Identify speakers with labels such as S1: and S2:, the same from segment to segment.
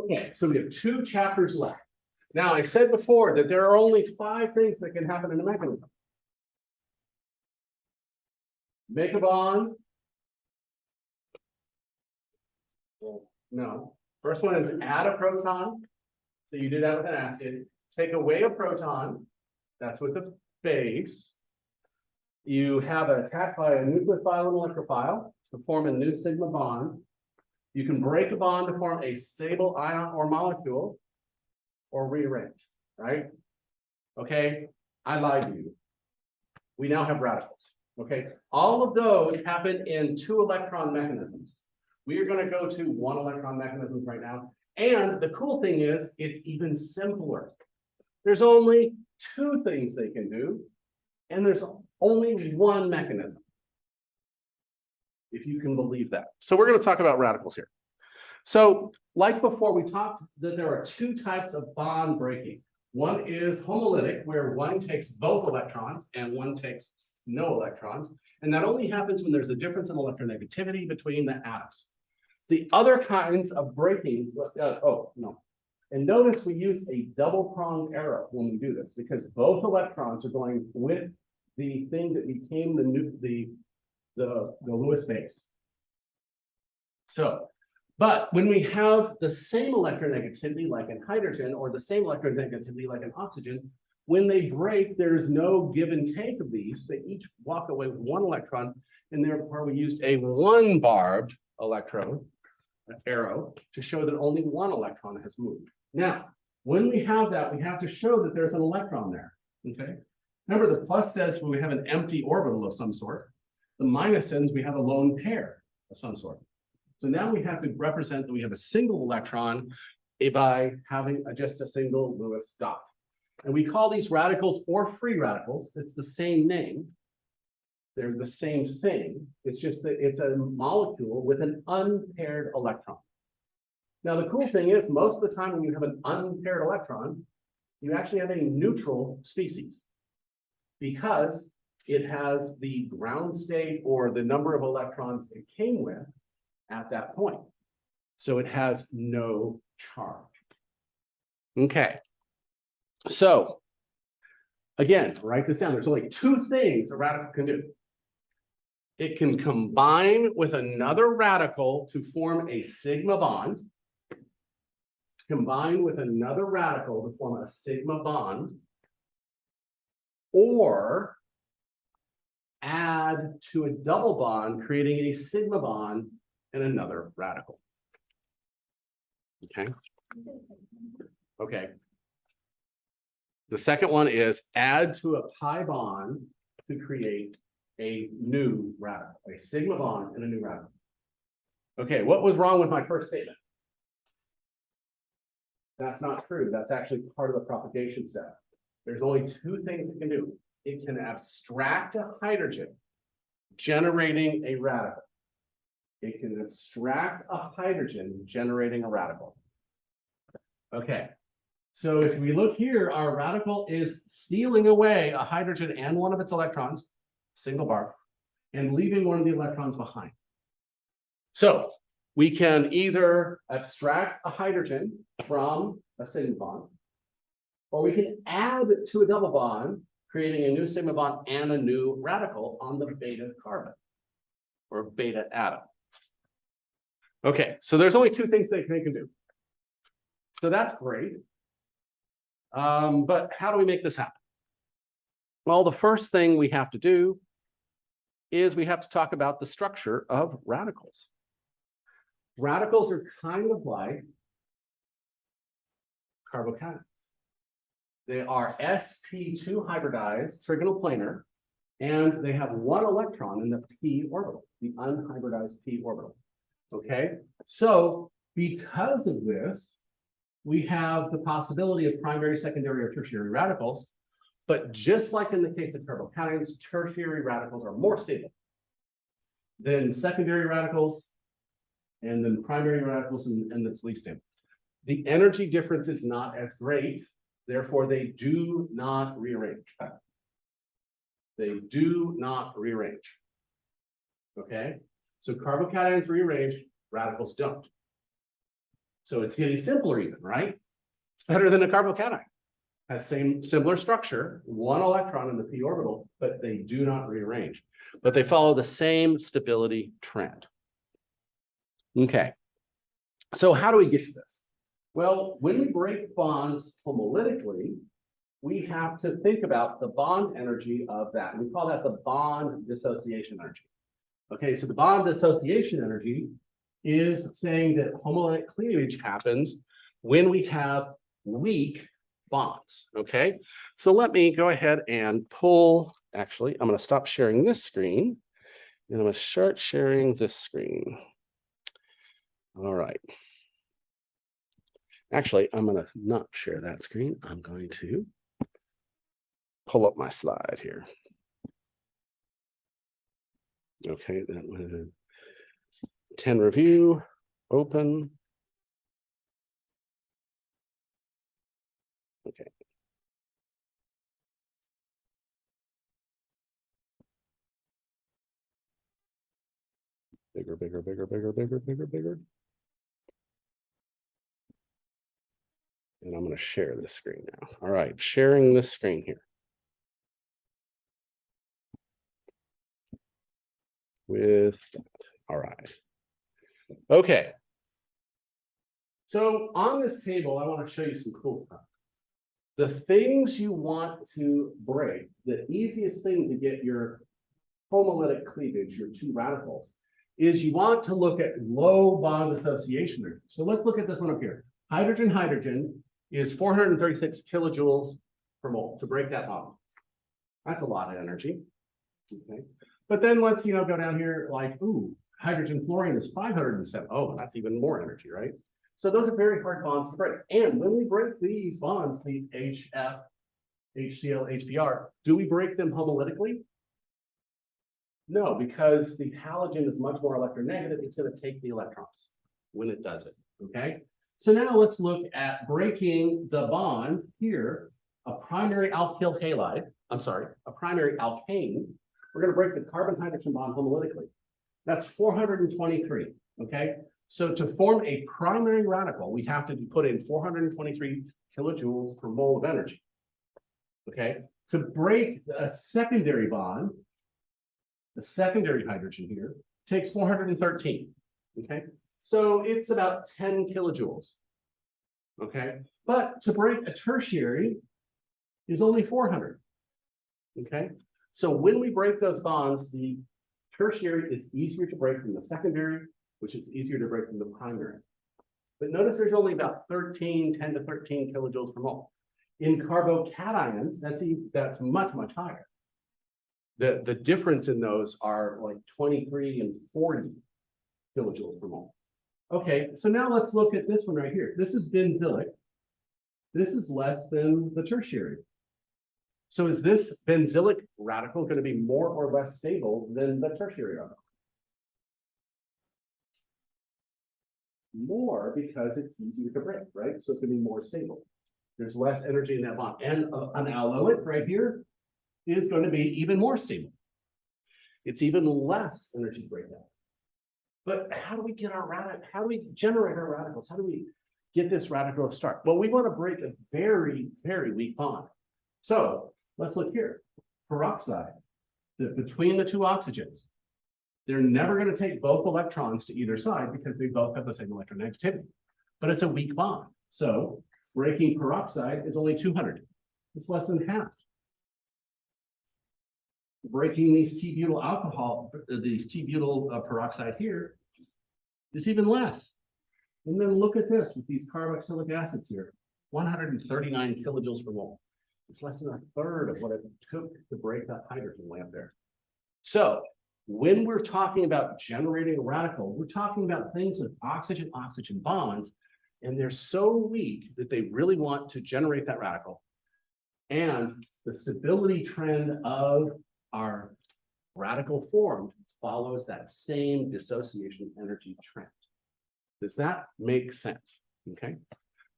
S1: Okay, so we have 2 chapters left. Now, I said before that there are only 5 things that can happen in a mechanism. Make a bond. No. First one is add a proton. So you do that with an acid. Take away a proton. That's with the base. You have an attack by a nucleophile and electrophile to form a new sigma bond. You can break a bond to form a stable ion or molecule or rearrange, right? Okay, I lied to you. We now have radicals, okay? All of those happen in 2 electron mechanisms. We are going to go to 1 electron mechanisms right now. And the cool thing is, it's even simpler. There's only 2 things they can do, and there's only 1 mechanism. If you can believe that. So we're going to talk about radicals here. So, like before, we talked that there are 2 types of bond breaking. One is homolytic, where one takes both electrons and one takes no electrons. And that only happens when there's a difference in electronegativity between the atoms. The other kinds of breaking, and notice we use a double-pronged arrow when we do this, because both electrons are going with the thing that became the Lewis base. So, but when we have the same electronegativity like in hydrogen or the same electronegativity like in oxygen, when they break, there is no give and take of these. They each walk away with 1 electron, and therefore we used a 1-barbed arrow to show that only 1 electron has moved. Now, when we have that, we have to show that there's an electron there. Okay. Remember, the plus says we have an empty orbital of some sort. The minus says we have a lone pair of some sort. So now we have to represent that we have a single electron by having just a single Lewis dot. And we call these radicals or free radicals. It's the same name. They're the same thing. It's just that it's a molecule with an unpaired electron. Now, the cool thing is, most of the time when you have an unpaired electron, you actually have a neutral species because it has the ground state or the number of electrons it came with at that point. So it has no charge. Okay. So again, write this down. There's only 2 things a radical can do. It can combine with another radical to form a sigma bond. Combine with another radical to form a sigma bond. Or add to a double bond, creating a sigma bond and another radical. Okay. Okay. The second one is add to a pi bond to create a new radical, a sigma bond and a new radical. Okay, what was wrong with my first statement? That's not true. That's actually part of the propagation step. There's only 2 things it can do. It can abstract a hydrogen, generating a radical. It can abstract a hydrogen, generating a radical. Okay, so if we look here, our radical is stealing away a hydrogen and 1 of its electrons, single bar, and leaving 1 of the electrons behind. So we can either abstract a hydrogen from a sigma bond, or we can add to a double bond, creating a new sigma bond and a new radical on the beta carbon or beta atom. Okay, so there's only 2 things they can do. So that's great. But how do we make this happen? Well, the first thing we have to do is we have to talk about the structure of radicals. Radicals are kind of like carbocations. They are sp2 hybridized trigonal planar, and they have 1 electron in the p orbital, the unhybridized p orbital. Okay, so because of this, we have the possibility of primary, secondary, or tertiary radicals. But just like in the case of carbocations, tertiary radicals are more stable than secondary radicals and then primary radicals, and that's least stable. The energy difference is not as great, therefore they do not rearrange. They do not rearrange. Okay, so carbocations rearrange, radicals don't. So it's getting simpler even, right? It's better than a carbocation. Has similar structure, one electron in the p orbital, but they do not rearrange. But they follow the same stability trend. Okay. So how do we get to this? Well, when we break bonds homolytically, we have to think about the bond energy of that. We call that the bond dissociation energy. Okay, so the bond dissociation energy is saying that homolytic cleavage happens when we have weak bonds. Okay, so let me go ahead and pull. Actually, I'm going to stop sharing this screen and I'm going to start sharing this screen. All right. Actually, I'm going to not share that screen. I'm going to pull up my slide here. Okay, that was 10 review, open. Okay. Bigger, bigger, bigger, bigger, bigger, bigger, bigger. And I'm going to share this screen now. All right, sharing this screen here. With that. All right. Okay. So on this table, I want to show you some cool stuff. The things you want to break, the easiest thing to get your homolytic cleavage, your two radicals, is you want to look at low bond association energy. So let's look at this one up here. Hydrogen is 436 kilojoules per mole to break that bond. That's a lot of energy. Okay. But then let's go down here like, ooh, hydrogen fluorine is 507. Oh, that's even more energy, right? So those are very hard bonds to break. And when we break these bonds, the HF, HCl, HBr, do we break them homolytically? No, because the halogen is much more electronegative. It's going to take the electrons when it does it. Okay. So now let's look at breaking the bond here, a primary alkyl halide. I'm sorry, a primary alkane. We're going to break the carbon-hydrogen bond homolytically. That's 423, okay? So to form a primary radical, we have to put in 423 kilojoules per mole of energy, okay? To break a secondary bond, the secondary hydrogen here takes 413, okay? So it's about 10 kilojoules, okay? But to break a tertiary is only 400, okay? So when we break those bonds, the tertiary is easier to break than the secondary, which is easier to break than the primary. But notice there's only about 10 to 13 kilojoules per mole. In carbocations, that's much, much higher. The difference in those are like 23 and 40 kilojoules per mole. Okay, so now let's look at this one right here. This is benzylic. This is less than the tertiary. So is this benzylic radical going to be more or less stable than the tertiary radical? More, because it's easier to break, right? So it's going to be more stable. There's less energy in that bond. And an allylic right here is going to be even more stable. It's even less energy to break that. But how do we get our radical? How do we generate our radicals? How do we get this radical to start? Well, we want to break a very, very weak bond. So let's look here. Peroxide, between the two oxygens, they're never going to take both electrons to either side because they both have the same electronegativity. But it's a weak bond. So breaking peroxide is only 200. It's less than half. Breaking these T-butyl peroxide here is even less. And then look at this with these carboxylic acids here, 139 kilojoules per mole. It's less than a third of what it took to break that hydrogen way up there. So when we're talking about generating a radical, we're talking about things with oxygen-oxygen bonds, and they're so weak that they really want to generate that radical. And the stability trend of our radical formed follows that same dissociation energy trend. Does that make sense? Okay.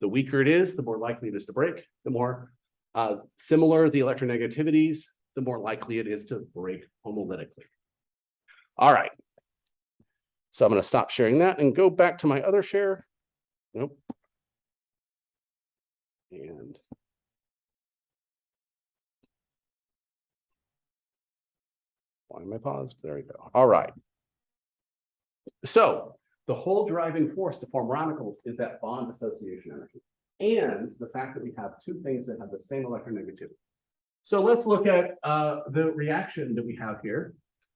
S1: The weaker it is, the more likely it is to break. The more similar the electronegativities, the more likely it is to break homolytically. All right. So I'm going to stop sharing that and go back to my other share. Nope. And why am I paused? There we go. All right. So the whole driving force to form radicals is that bond dissociation energy and the fact that we have two things that have the same electronegativity. So let's look at the reaction that we have here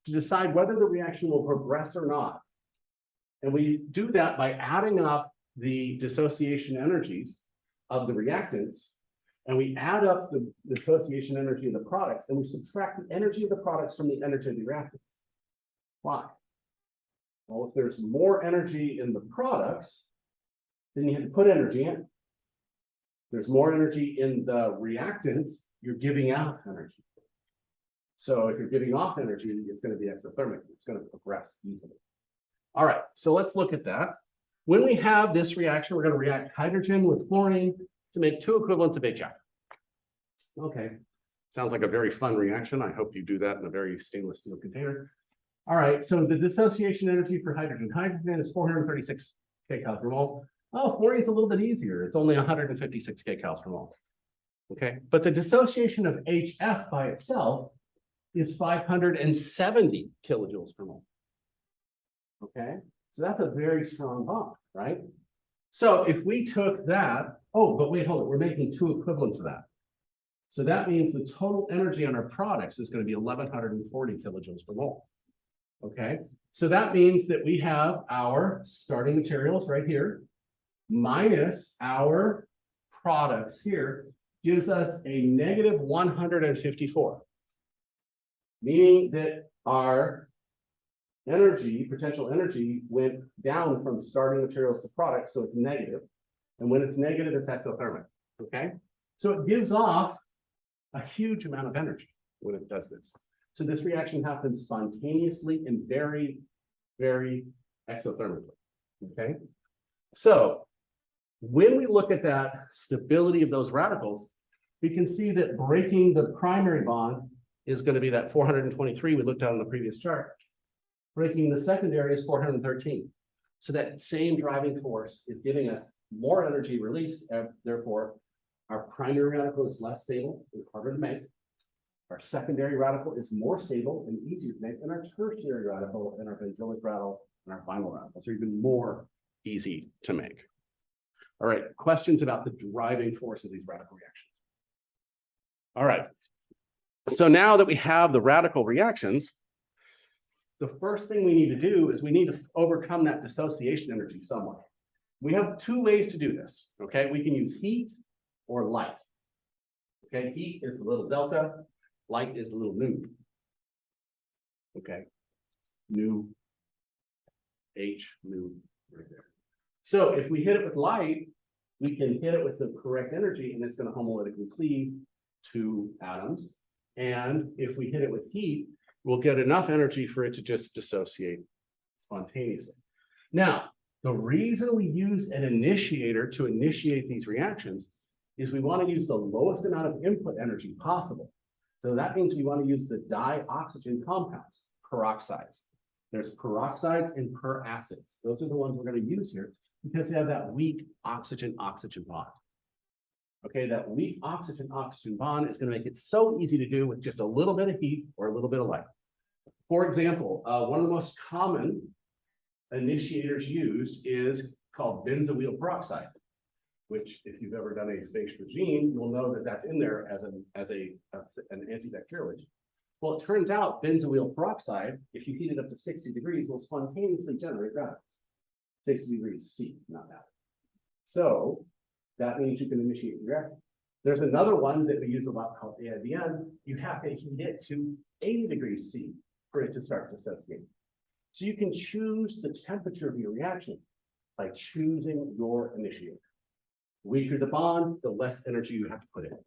S1: to decide whether the reaction will progress or not. And we do that by adding up the dissociation energies of the reactants, and we add up the dissociation energy of the products, and we subtract the energy of the products from the energy of the reactants. Why? Well, if there's more energy in the products, then you have to put energy in. If there's more energy in the reactants, you're giving out energy. So if you're giving off energy, it's going to be exothermic. It's going to progress easily. All right, so let's look at that. When we have this reaction, we're going to react hydrogen with fluorine to make two equivalents of HF. Okay, sounds like a very fun reaction. I hope you do that in a very stainless steel container. All right, so the dissociation energy for hydrogen is 436 kcals per mole. Oh, fluorine's a little bit easier. It's only 156 kcals per mole. Okay, but the dissociation of HF by itself is 570 kilojoules per mole. Okay, so that's a very strong bond, right? So if we took that, oh, but wait, hold it, we're making two equivalents of that. So that means the total energy on our products is going to be 1140 kilojoules per mole. Okay, so that means that we have our starting materials right here minus our products here gives us a negative 154, meaning that our energy, potential energy, went down from starting materials to products, so it's negative. And when it's negative, it's exothermic. Okay, so it gives off a huge amount of energy when it does this. So this reaction happens spontaneously and very, very exothermically. Okay, so when we look at that stability of those radicals, we can see that breaking the primary bond is going to be that 423 we looked at on the previous chart. Breaking the secondary is 413. So that same driving force is giving us more energy released. Therefore, our primary radical is less stable and harder to make. Our secondary radical is more stable and easier to make. And our tertiary radical and our benzylic radical and our final radicals are even more easy to make. All right, questions about the driving force of these radical reactions? All right, so now that we have the radical reactions, the first thing we need to do is we need to overcome that dissociation energy somewhat. We have two ways to do this, okay? We can use heat or light. Okay, heat is the little delta, light is the little nu. Okay, nu, H, nu, right there. So if we hit it with light, we can hit it with the correct energy and it's going to homolytically cleave to atoms. And if we hit it with heat, we'll get enough energy for it to just dissociate spontaneously. Now, the reason we use an initiator to initiate these reactions is we want to use the lowest amount of input energy possible. So that means we want to use the dioxygen compounds, peroxides. There's peroxides and peracids. Those are the ones we're going to use here because they have that weak oxygen-oxygen bond. Okay, that weak oxygen-oxygen bond is going to make it so easy to do with just a little bit of heat or a little bit of light. For example, one of the most common initiators used is called benzoyl peroxide, which if you've ever done a phase regime, you'll know that that's in there as an antibacterial agent. Well, it turns out benzoyl peroxide, if you heat it up to 60 degrees, will spontaneously generate radicals. 60 degrees C, not that. So that means you can initiate the reaction. There's another one that we use a lot called AIBN. You have to heat it to 80 degrees C for it to start dissociating. So you can choose the temperature of your reaction by choosing your initiator. The weaker the bond, the less energy you have to put in.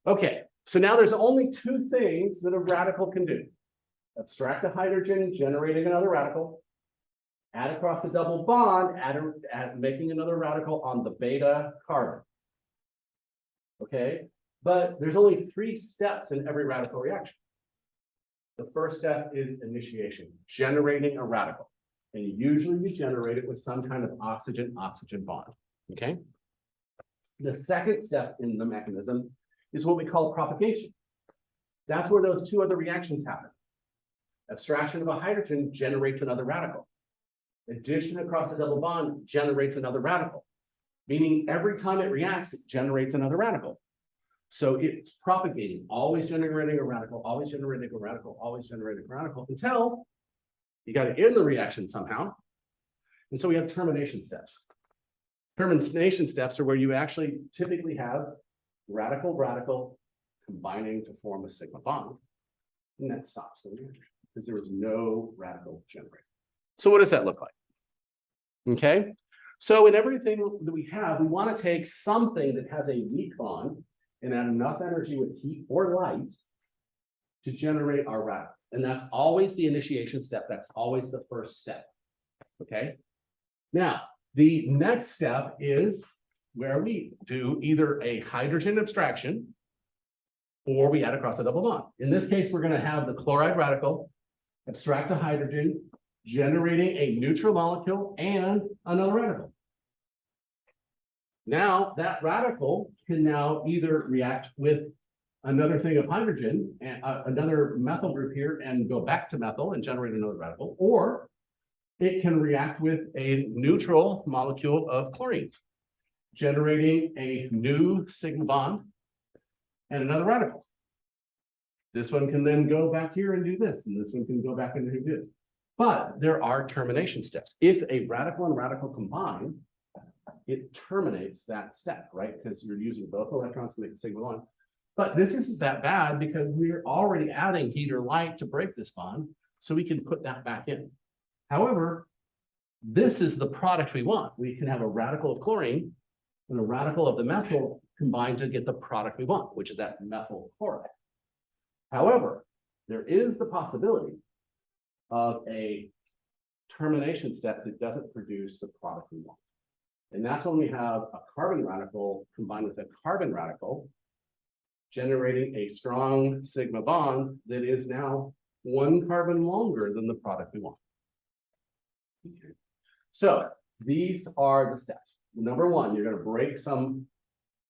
S1: Okay, so now there's only two things that a radical can do. Abstract a hydrogen, generating another radical. Add across a double bond, making another radical on the beta carbon. Okay, but there's only 3 steps in every radical reaction. The first step is initiation, generating a radical. And usually you generate it with some kind of oxygen-oxygen bond, okay? The second step in the mechanism is what we call propagation. That's where those two other reactions happen. Abstraction of a hydrogen generates another radical. Addition across a double bond generates another radical, meaning every time it reacts, it generates another radical. So it's propagating, always generating a radical, always generating a radical, always generating a radical, until you got to end the reaction somehow. And so we have termination steps. Termination steps are where you actually typically have radical combining to form a sigma bond. And that stops the reaction because there was no radical generated. So what does that look like? Okay. So in everything that we have, we want to take something that has a weak bond and add enough energy with heat or light to generate our radical. And that's always the initiation step. That's always the first step. Okay. Now, the next step is where we do either a hydrogen abstraction or we add across a double bond. In this case, we're going to have the chloride radical abstract a hydrogen, generating a neutral molecule and another radical. Now, that radical can now either react with another thing of hydrogen, and another methyl group here, and go back to methyl and generate another radical, or it can react with a neutral molecule of chlorine, generating a new sigma bond and another radical. This one can then go back here and do this, and this one can go back and do this. But there are termination steps. If a radical and radical combine, it terminates that step, right? Because you're using both electrons to make a sigma bond. But this isn't that bad because we're already adding heat or light to break this bond, so we can put that back in. However, this is the product we want. We can have a radical of chlorine and a radical of the methyl combined to get the product we want, which is that methyl chloride. However, there is the possibility of a termination step that doesn't produce the product we want. And that's when we have a carbon radical combined with a carbon radical, generating a strong sigma bond that is now one carbon longer than the product we want. Okay. So these are the steps. Number one, you're going to break some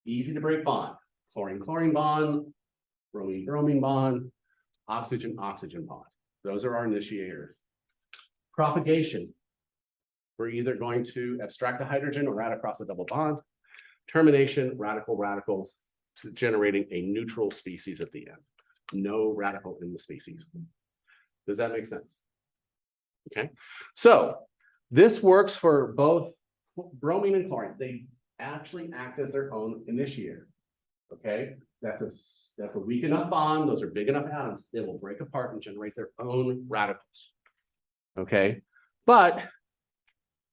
S1: easy to break bond. Chlorine-chlorine bond, bromine-bromine bond, oxygen-oxygen bond. Those are our initiators. Propagation. We're either going to abstract a hydrogen or add across a double bond. Termination, radicals to generating a neutral species at the end. No radical in the species. Does that make sense? Okay. So this works for both bromine and chlorine. They actually act as their own initiator. Okay. That's a weak enough bond. Those are big enough atoms. They will break apart and generate their own radicals. Okay. But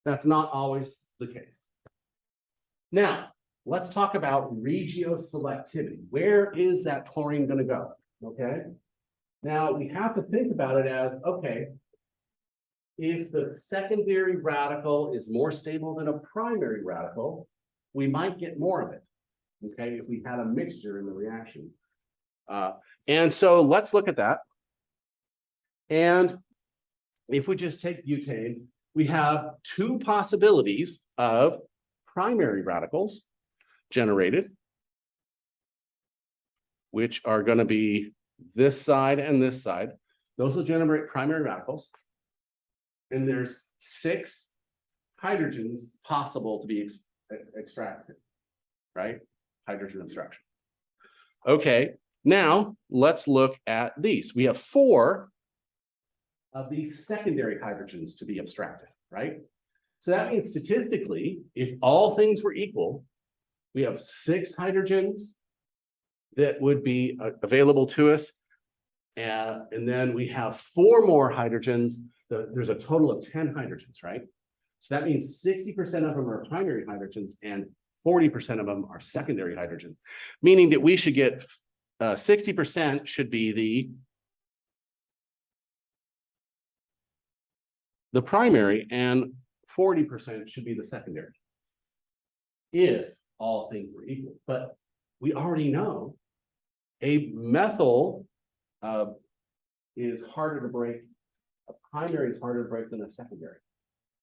S1: that's not always the case. Now, let's talk about regioselectivity. Where is that chlorine going to go? Okay. Now, we have to think about it as, okay, if the secondary radical is more stable than a primary radical, we might get more of it. Okay, if we had a mixture in the reaction. And so let's look at that. And if we just take butane, we have two possibilities of primary radicals generated, which are going to be this side and this side. Those will generate primary radicals. And there's 6 hydrogens possible to be extracted, right? Hydrogen abstraction. Okay, now let's look at these. We have 4 of these secondary hydrogens to be abstracted, right? So that means statistically, if all things were equal, we have 6 hydrogens that would be available to us. And then we have 4 more hydrogens. There's a total of 10 hydrogens, right? So that means 60% of them are primary hydrogens and 40% of them are secondary hydrogen, meaning that we should get 60% should be the primary and 40% should be the secondary, if all things were equal. But we already know a methyl is harder to break. A primary is harder to break than a secondary.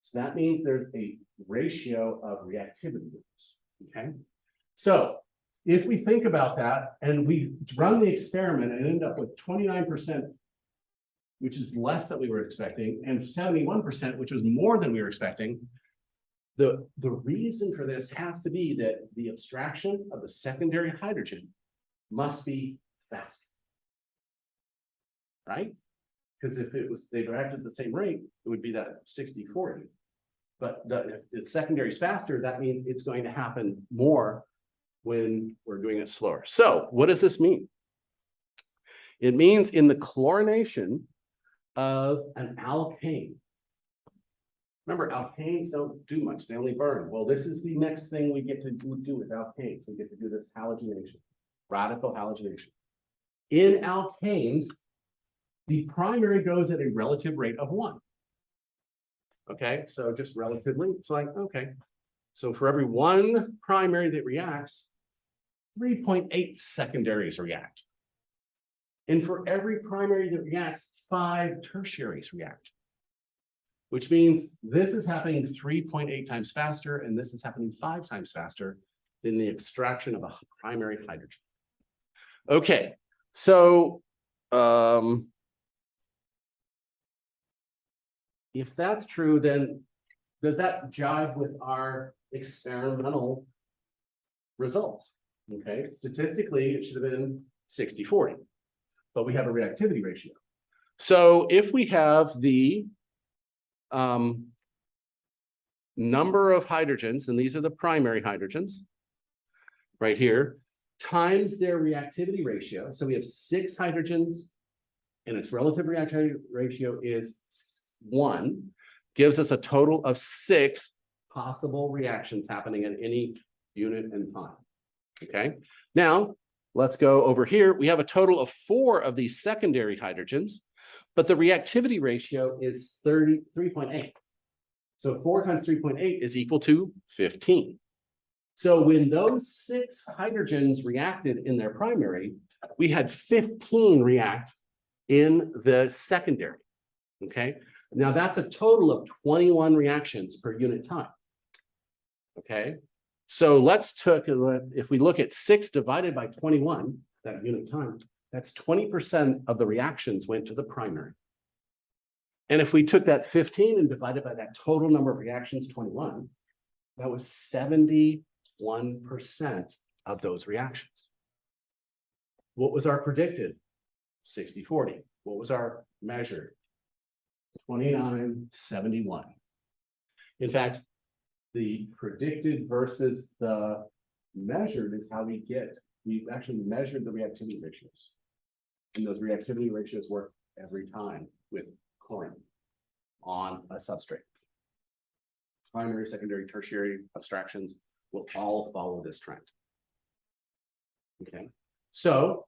S1: So that means there's a ratio of reactivity groups, okay? So if we think about that and we run the experiment and end up with 29%, which is less than we were expecting, and 71%, which was more than we were expecting, the reason for this has to be that the abstraction of the secondary hydrogen must be faster, right? Because if they reacted at the same rate, it would be that 60-40. But if the secondary is faster, that means it's going to happen more when we're doing it slower. So what does this mean? It means in the chlorination of an alkane. Remember, alkanes don't do much, they only burn. Well, this is the next thing we get to do with alkanes. We get to do this halogenation, radical halogenation. In alkanes, the primary goes at a relative rate of 1. Okay, so just relatively, it's like, okay. So for every 1 primary that reacts, 3.8 secondaries react. And for every primary that reacts, 5 tertiaries react. Which means this is happening 3.8 times faster, and this is happening 5 times faster than the extraction of a primary hydrogen. Okay, so if that's true, then does that jive with our experimental results? Okay, statistically, it should have been 60-40, but we have a reactivity ratio. So if we have the number of hydrogens, and these are the primary hydrogens right here, times their reactivity ratio. So we have 6 hydrogens, and its relative reactivity ratio is 1, gives us a total of 6 possible reactions happening at any unit and time. Okay, now let's go over here. We have a total of 4 of these secondary hydrogens, but the reactivity ratio is 3.8. So 4 times 3.8 is equal to 15. So when those 6 hydrogens reacted in their primary, we had 15 react in the secondary. Okay, now that's a total of 21 reactions per unit time. Okay, so if we look at 6 divided by 21, that unit time, that's 20% of the reactions went to the primary. And if we took that 15 and divided by that total number of reactions, 21, that was 71% of those reactions. What was our predicted? 60-40. What was our measured? 29-71. In fact, the predicted versus the measured is how we actually measured the reactivity ratios. And those reactivity ratios work every time with chlorine on a substrate. Primary, secondary, tertiary abstractions will all follow this trend. Okay, so,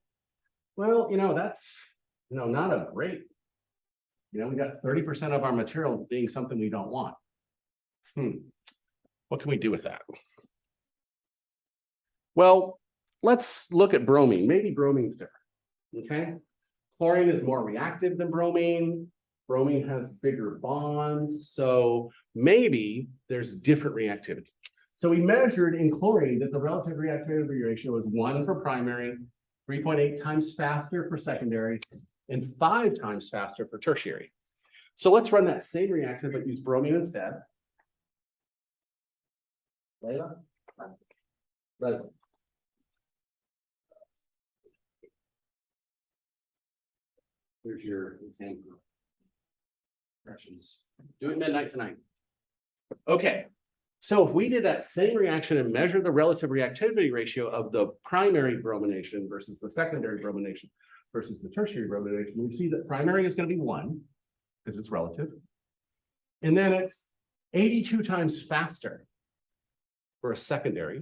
S1: well, that's, not a great, we got 30% of our material being something we don't want. What can we do with that? Well, let's look at bromine. Maybe bromine's there. Okay, chlorine is more reactive than bromine. Bromine has bigger bonds, so maybe there's different reactivity. So we measured in chlorine that the relative reactivity ratio is 1 for primary, 3.8 times faster for secondary, and 5 times faster for tertiary. So let's run that same reaction, but use bromine instead. Layla? Resin. Here's your example. Do it midnight tonight. Okay, so if we did that same reaction and measure the relative reactivity ratio of the primary bromination versus the secondary bromination versus the tertiary bromination, we see that primary is going to be 1 because it's relative. And then it's 82 times faster for a secondary.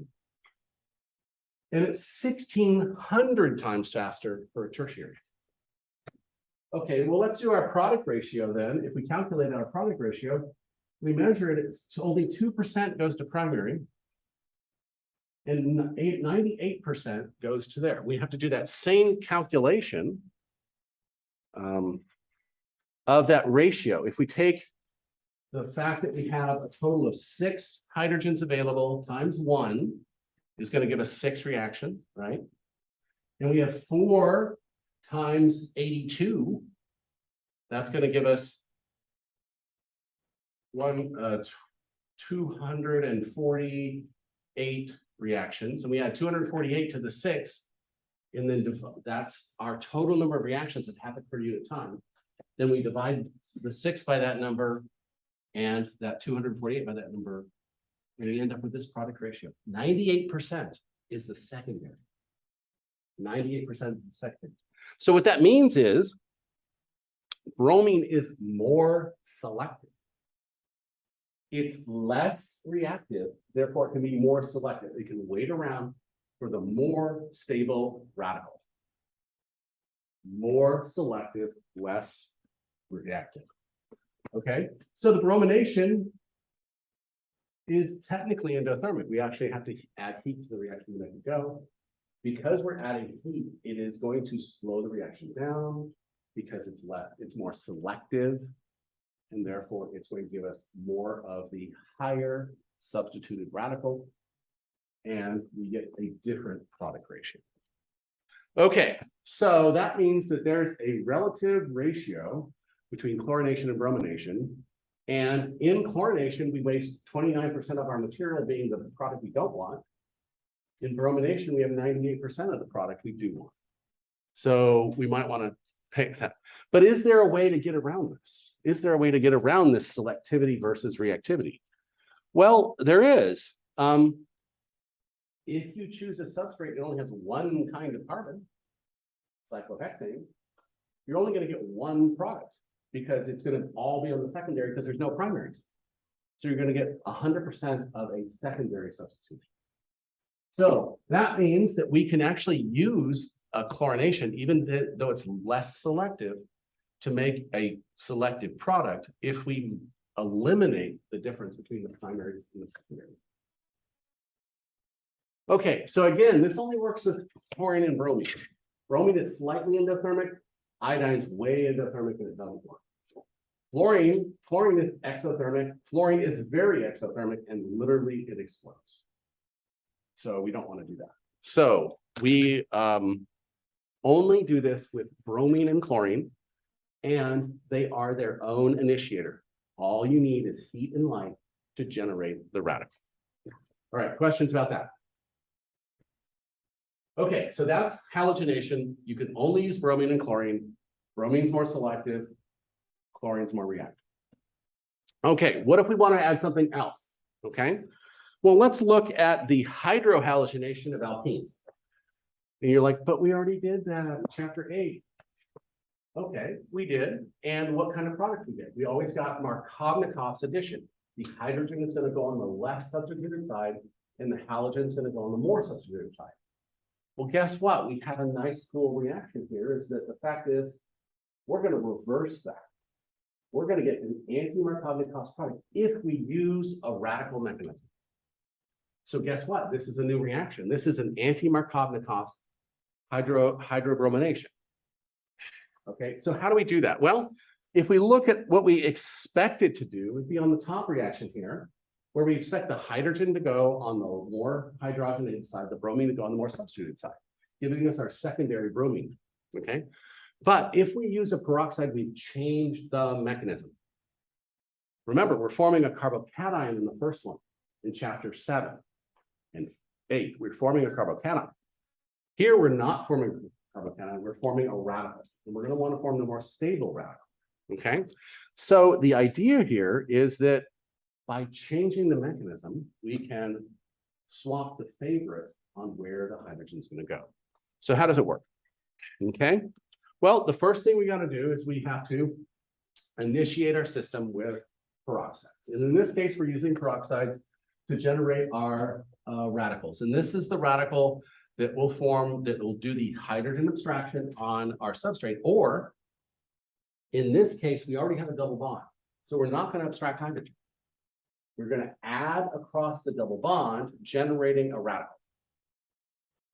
S1: And it's 1,600 times faster for a tertiary. Okay, well, let's do our product ratio then. If we calculate our product ratio, we measure it, it's only 2% goes to primary, and 98% goes to there. We have to do that same calculation of that ratio. If we take the fact that we have a total of 6 hydrogens available times 1 is going to give us 6 reactions, right? And we have 4 times 82. That's going to give us 248 reactions. And we add 248 to the 6. And then that's our total number of reactions that happen per unit time. Then we divide the 6 by that number and that 248 by that number. And we end up with this product ratio. 98% is the secondary. 98% is the secondary. So what that means is bromine is more selective. It's less reactive, therefore it can be more selective. It can wait around for the more stable radical. More selective, less reactive. Okay, so the bromination is technically endothermic. We actually have to add heat to the reaction to make it go. Because we're adding heat, it is going to slow the reaction down because it's more selective, and therefore it's going to give us more of the higher substituted radical, and we get a different product ratio. Okay, so that means that there's a relative ratio between chlorination and bromination. And in chlorination, we waste 29% of our material being the product we don't want. In bromination, we have 98% of the product we do want. So we might want to pick that. But is there a way to get around this? Is there a way to get around this selectivity versus reactivity? Well, there is. If you choose a substrate that only has one kind of carbon, cyclohexane, you're only going to get one product because it's going to all be on the secondary because there's no primaries. So you're going to get 100% of a secondary substitution. So that means that we can actually use a chlorination, even though it's less selective, to make a selective product if we eliminate the difference between the primaries and the secondaries. Okay, so again, this only works with chlorine and bromine. Bromine is slightly endothermic. Iodine's way endothermic and it doesn't work. Chlorine is exothermic. Fluorine is very exothermic and literally it explodes. So we don't want to do that. So we only do this with bromine and chlorine, and they are their own initiator. All you need is heat and light to generate the radical. All right, questions about that? Okay, so that's halogenation. You can only use bromine and chlorine. Bromine's more selective, chlorine's more reactive. Okay, what if we want to add something else? Okay, well, let's look at the hydrohalogenation of alkenes. And you're like, but we already did that in chapter 8. Okay, we did. And what kind of product we did? We always got Markovnikov's addition. The hydrogen is going to go on the less substituted side, and the halogen is going to go on the more substituted side. Well, guess what? We have a nice cool reaction here, is that the fact is, we're going to reverse that. We're going to get an anti-Markovnikov product if we use a radical mechanism. So guess what? This is a new reaction. This is an anti-Markovnikov hydrohydrobromination. Okay, so how do we do that? Well, if we look at what we expect it to do, it'd be on the top reaction here, where we expect the hydrogen to go on the more hydrogenated side, the bromine to go on the more substituted side, giving us our secondary bromine. Okay, but if we use a peroxide, we've changed the mechanism. Remember, we're forming a carbocation in the first one, in chapter 7 and 8. We're forming a carbocation. Here, we're not forming a carbocation, we're forming a radical. And we're going to want to form the more stable radical. Okay, so the idea here is that by changing the mechanism, we can swap the favorite on where the hydrogen is going to go. So how does it work? Okay, well, the first thing we got to do is we have to initiate our system with peroxides. And in this case, we're using peroxides to generate our radicals. And this is the radical that will form, that will do the hydrogen abstraction on our substrate. Or in this case, we already have a double bond. So we're not going to abstract hydrogen. We're going to add across the double bond, generating a radical.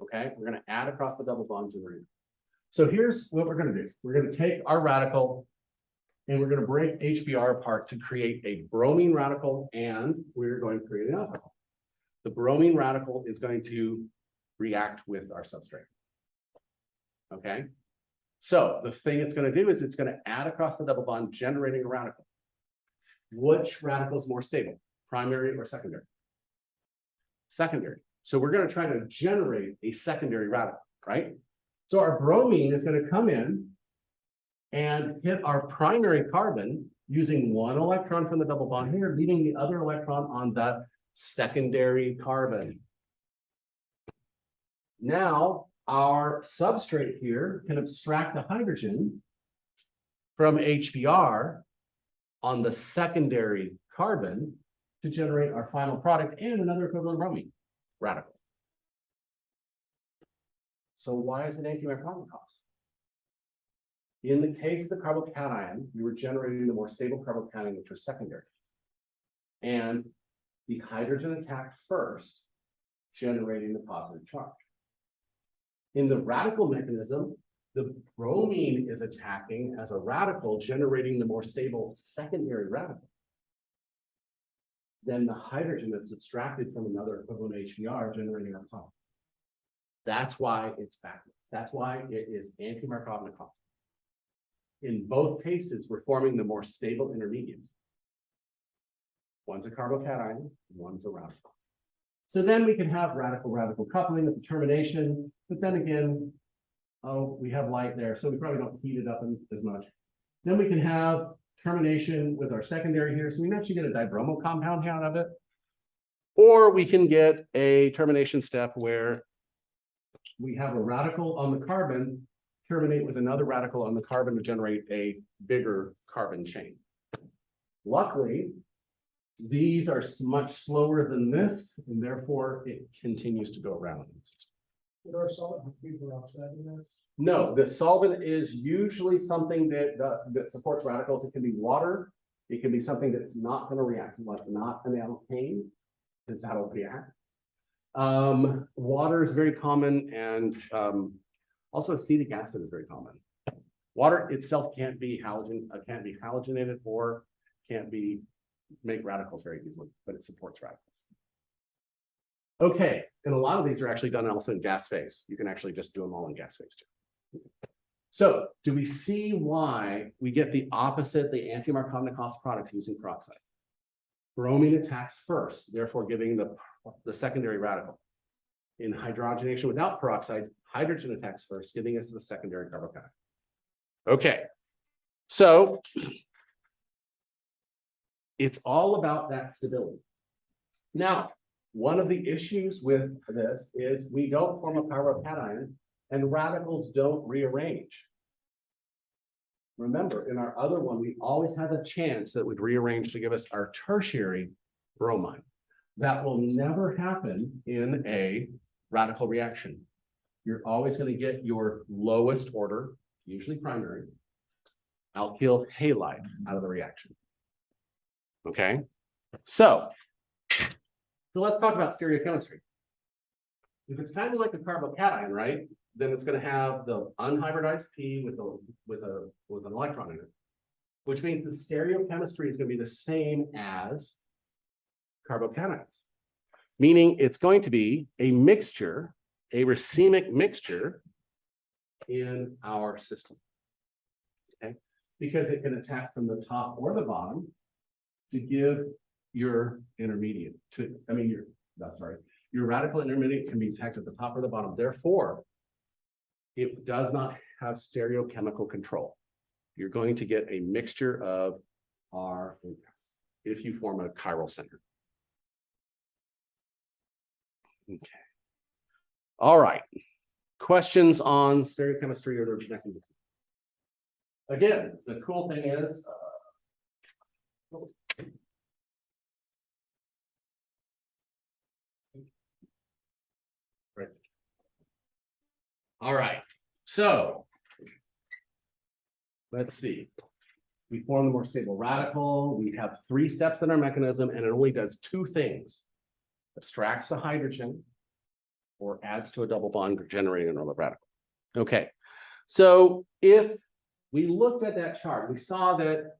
S1: Okay, we're going to add across the double bond, generating. So here's what we're going to do. We're going to take our radical, And we're going to break HBr apart to create a bromine radical, and we're going to create an alcohol. The bromine radical is going to react with our substrate. Okay. So the thing it's going to do is it's going to add across the double bond, generating a radical. Which radical is more stable, primary or secondary? Secondary. So we're going to try to generate a secondary radical, right? So our bromine is going to come in and hit our primary carbon using one electron from the double bond here, leaving the other electron on the secondary carbon. Now, our substrate here can abstract the hydrogen from HBr on the secondary carbon to generate our final product and another equivalent bromine radical. So why is it anti-Markovnikov? In the case of the carbocation, you were generating the more stable carbocation, which was secondary. And the hydrogen attacked first, generating the positive charge. In the radical mechanism, the bromine is attacking as a radical, generating the more stable secondary radical. Then the hydrogen that's subtracted from another equivalent HBr generating on top. That's why it's backwards. That's why it is anti-Markovnikov. In both cases, we're forming the more stable intermediate. One's a carbocation, one's a radical. So then we can have radical-radical coupling as a termination, but then again, oh, we have light there, so we probably don't heat it up as much. Then we can have termination with our secondary here, so we can actually get a dibromo compound out of it. Or we can get a termination step where we have a radical on the carbon, terminate with another radical on the carbon to generate a bigger carbon chain. Luckily, these are much slower than this, and therefore it continues to go around.
S2: Would our solvent have to be peroxide in this?
S1: No, the solvent is usually something that supports radicals. It can be water. It can be something that's not going to react, like not an alkane, because that'll react. Water is very common, and also acetic acid is very common. Water itself can't be halogenated or can't make radicals very easily, but it supports radicals. Okay, and a lot of these are actually done also in gas phase. You can actually just do them all in gas phase too. So do we see why we get the opposite, the anti-Markovnikov product using peroxide? Bromine attacks first, therefore giving the secondary radical. In hydrogenation without peroxide, hydrogen attacks first, giving us the secondary carbocation. Okay, so it's all about that stability. Now, one of the issues with this is we don't form a carbocation and radicals don't rearrange. Remember, in our other one, we always had a chance that would rearrange to give us our tertiary bromine. That will never happen in a radical reaction. You're always going to get your lowest order, usually primary, alkyl halide out of the reaction. Okay, so let's talk about stereochemistry. If it's kind of like a carbocation, right, then it's going to have the unhybridized P with an electron in it, which means the stereochemistry is going to be the same as carbocations, meaning it's going to be a mixture, a racemic mixture in our system. Okay, because it can attack from the top or the bottom to give your intermediate your radical intermediate can be attacked at the top or the bottom. Therefore, it does not have stereochemical control. You're going to get a mixture of R and S if you form a chiral center. Okay. All right. Questions on stereochemistry or mechanism? Again, the cool thing is, all right, so let's see. We form the more stable radical. We have 3 steps in our mechanism, and it only does 2 things: abstracts a hydrogen or adds to a double bond, generating another radical. Okay, so if we looked at that chart. We saw that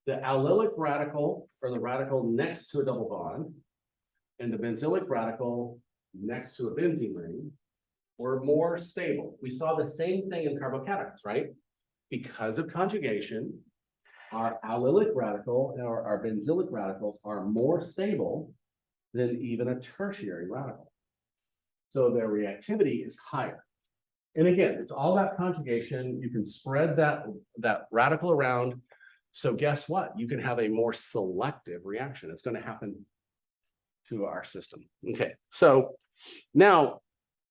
S1: the allylic radical, or the radical next to a double bond, and the benzylic radical next to a benzene ring were more stable. We saw the same thing in carbocations, right? Because of conjugation, our allylic radical or our benzylic radicals are more stable than even a tertiary radical. So their reactivity is higher. And again, it's all about conjugation. You can spread that radical around. So guess what? You can have a more selective reaction. It's going to happen to our system. Okay, so now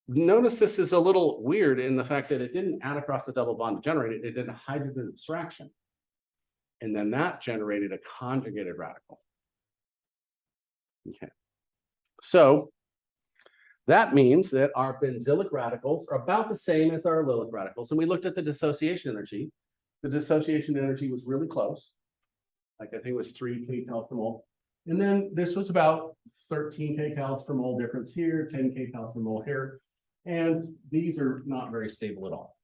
S1: notice this is a little weird in the fact that it didn't add across the double bond to generate it. It did a hydrogen abstraction. And then that generated a conjugated radical. Okay, so that means that our benzylic radicals are about the same as our allylic radicals. And we looked at the dissociation energy. The dissociation energy was really close. Like I think it was 3 kcal per mole. And then this was about 13 kcals per mole difference here, 10 kcals per mole here. And these are not very stable at all.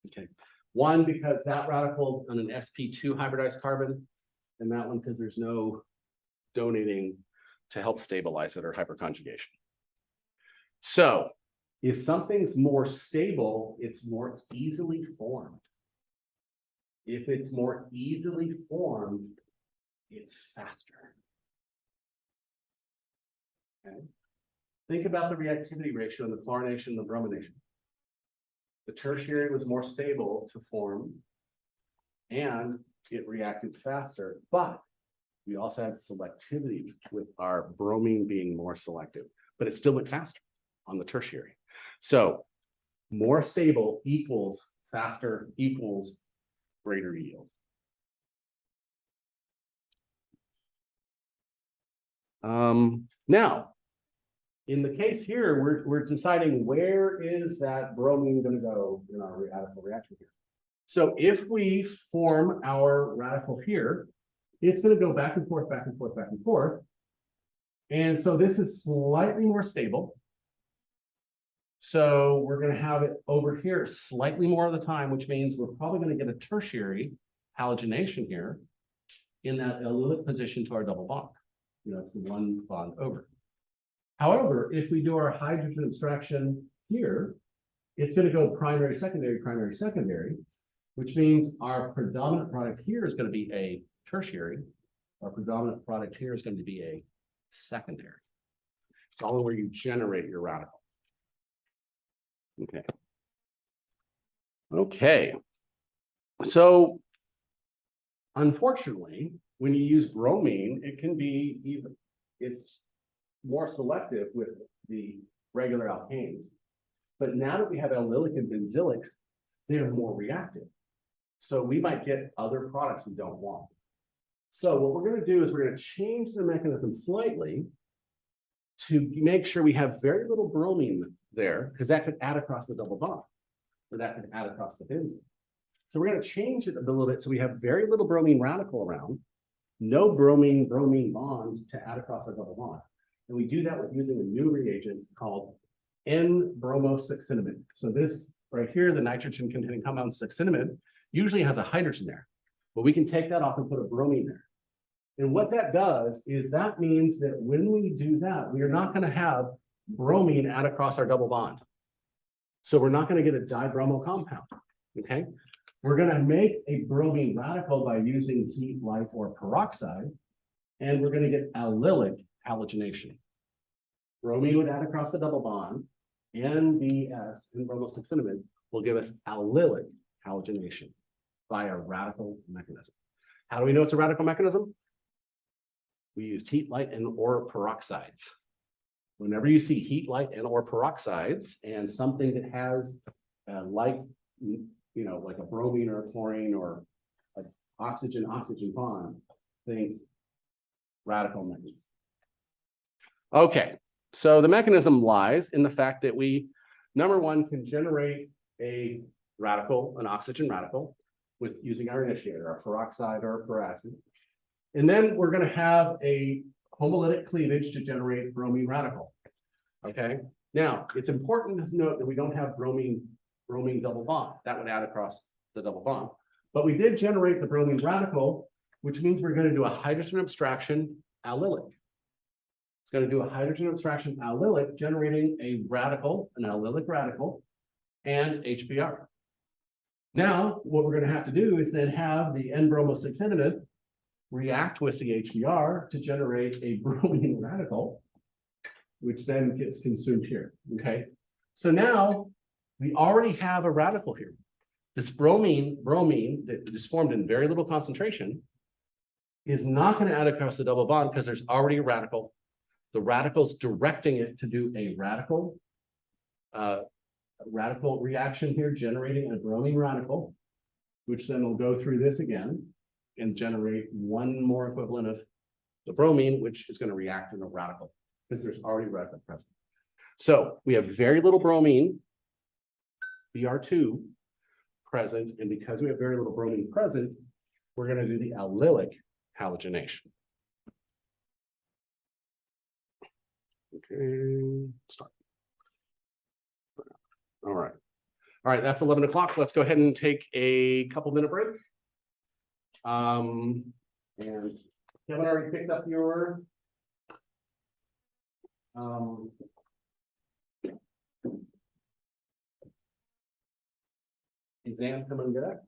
S1: Okay. One, because that radical on an sp2 hybridized carbon, and that one because there's no donating to help stabilize it or hyperconjugation. So if something's more stable, it's more easily formed. If it's more easily formed, it's faster. Okay. Think about the reactivity ratio in the chlorination and the bromination. The tertiary was more stable to form and it reacted faster, but we also had selectivity with our bromine being more selective, but it still went faster on the tertiary. So more stable equals faster equals greater yield. Now, in the case here, we're deciding where is that bromine going to go in our radical reaction here. So if we form our radical here, it's going to go back and forth, back and forth, back and forth. And so this is slightly more stable. So we're going to have it over here slightly more of the time, which means we're probably going to get a tertiary halogenation here in that allylic position to our double bond. You know, it's the one bond over. However, if we do our hydrogen abstraction here, it's going to go primary, secondary, which means our predominant product here is going to be a tertiary. Our predominant product here is going to be a secondary. It's all where you generate your radical. Okay. Okay. So, unfortunately, when you use bromine, it can be even, it's more selective with the regular alkanes. But now that we have allylic and benzylic, they're more reactive. So we might get other products we don't want. So what we're going to do is we're going to change the mechanism slightly to make sure we have very little bromine there, because that could add across the double bond, or that could add across the benzene. So we're going to change it a little bit so we have very little bromine radical around, no bromine bond to add across our double bond. And we do that with using a new reagent called N-bromosuccinimide. So this right here, the nitrogen containing compound succinimide, usually has a hydrogen there, but we can take that off and put a bromine there. And what that does is that means that when we do that, we are not going to have bromine add across our double bond. So we're not going to get a dibromo compound. Okay. We're going to make a bromine radical by using heat, light, or peroxide, and we're going to get allylic halogenation. Bromine would add across the double bond, NBS, N-bromosuccinimide, will give us allylic halogenation by a radical mechanism. How do we know it's a radical mechanism? We used heat, light, and or peroxides. Whenever you see heat, light, and or peroxides, and something that has like, you know, like a bromine or a chlorine or an oxygen-oxygen bond, think radical mechanism. Okay, so the mechanism lies in the fact that we, number one, can generate a radical, an oxygen radical, with using our initiator, our peroxide or peracid. And then we're going to have a homolytic cleavage to generate bromine radical. Okay, now it's important to note that we don't have bromine double bond. That would add across the double bond. But we did generate the bromine radical, which means we're going to do a hydrogen abstraction allylic. It's going to do a hydrogen abstraction allylic, generating a radical, an allylic radical, and HBr. Now, what we're going to have to do is then have the N-bromo-6-inidine react with the HBr to generate a bromine radical, which then gets consumed here, okay? So now, we already have a radical here. This bromine that is formed in very little concentration is not going to add across the double bond because there's already a radical. The radical's directing it to do a radical reaction here, generating a bromine radical, which then will go through this again and generate one more equivalent of the bromine, which is going to react in a radical because there's already a radical present. So we have very little bromine, Br2, present, and because we have very little bromine present, we're going to do the allylic halogenation. Okay, start. All right, that's 11 o'clock. Let's go ahead and take a couple-minute break. And Kevin already picked up your exam coming good.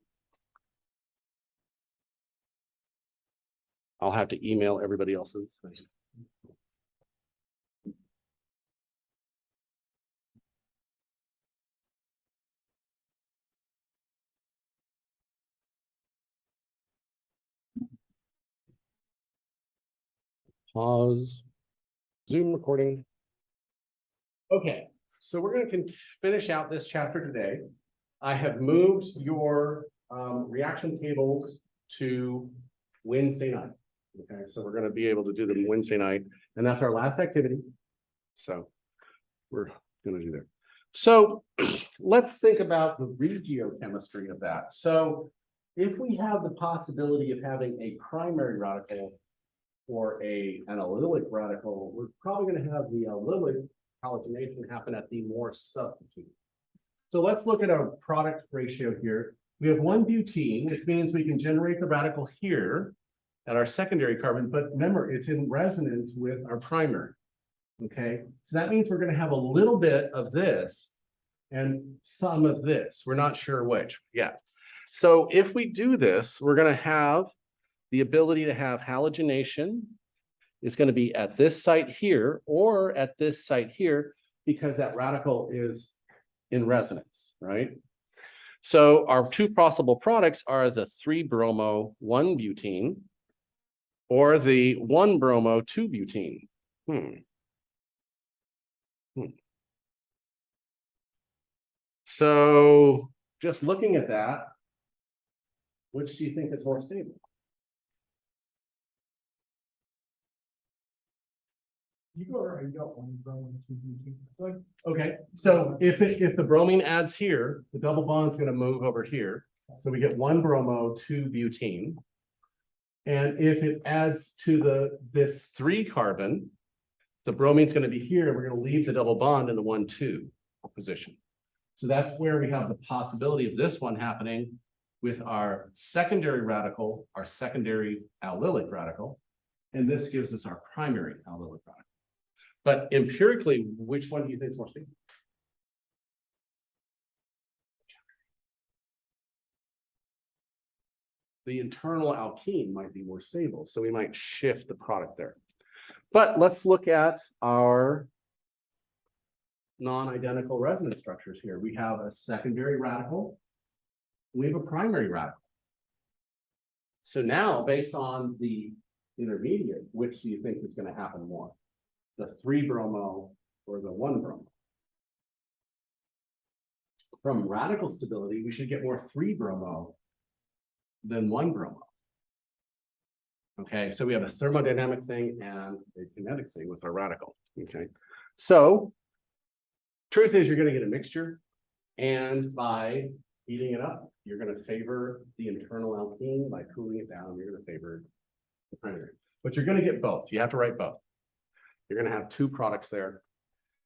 S1: I'll have to email everybody else's. Pause. Zoom recording. Okay, so we're going to finish out this chapter today. I have moved your reaction tables to Wednesday night. Okay, so we're going to be able to do them Wednesday night, and that's our last activity. So we're going to do that. So let's think about the regio chemistry of that. So if we have the possibility of having a primary radical or an allylic radical, we're probably going to have the allylic halogenation happen at the more substitute. So let's look at our product ratio here. We have 1 butene, which means we can generate the radical here at our secondary carbon, but remember, it's in resonance with our primary. Okay, so that means we're going to have a little bit of this and some of this. We're not sure which yet. So if we do this, we're going to have the ability to have halogenation. It's going to be at this site here or at this site here because that radical is in resonance, right? So our two possible products are the 3-bromo-1-butene or the 1-bromo-2-butene. So just looking at that, which do you think is more stable?
S2: You go already got 1 bromine, 2 butene.
S1: Okay, so if the bromine adds here, the double bond's going to move over here. So we get 1-bromo, 2-butene. And if it adds to this 3-carbon, the bromine's going to be here, and we're going to leave the double bond in the 1-2 position. So that's where we have the possibility of this one happening with our secondary radical, our secondary allylic radical, and this gives us our primary allylic radical. But empirically, which one do you think is more stable? The internal alkene might be more stable, so we might shift the product there. But let's look at our non-identical resonance structures here. We have a secondary radical. We have a primary radical. So now, based on the intermediate, which do you think is going to happen more? The 3-bromo or the 1-bromo? From radical stability, we should get more 3-bromo than 1-bromo. Okay, so we have a thermodynamic thing and a kinetic thing with our radical. Okay, so truth is you're going to get a mixture, and by heating it up, you're going to favor the internal alkene. By cooling it down, you're going to favor the primary. But you're going to get both. You have to write both. You're going to have 2 products there.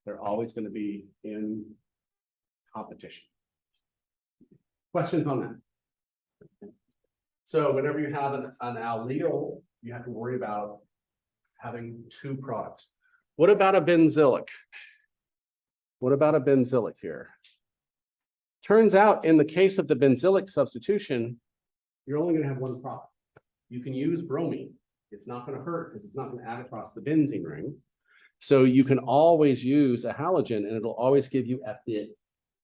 S1: They're always going to be in competition. Questions on that? So whenever you have an allele, you have to worry about having two products. What about a benzylic? What about a benzylic here? Turns out in the case of the benzylic substitution, you're only going to have one product. You can use bromine. It's not going to hurt because it's not going to add across the benzene ring. So you can always use a halogen and it'll always give you at the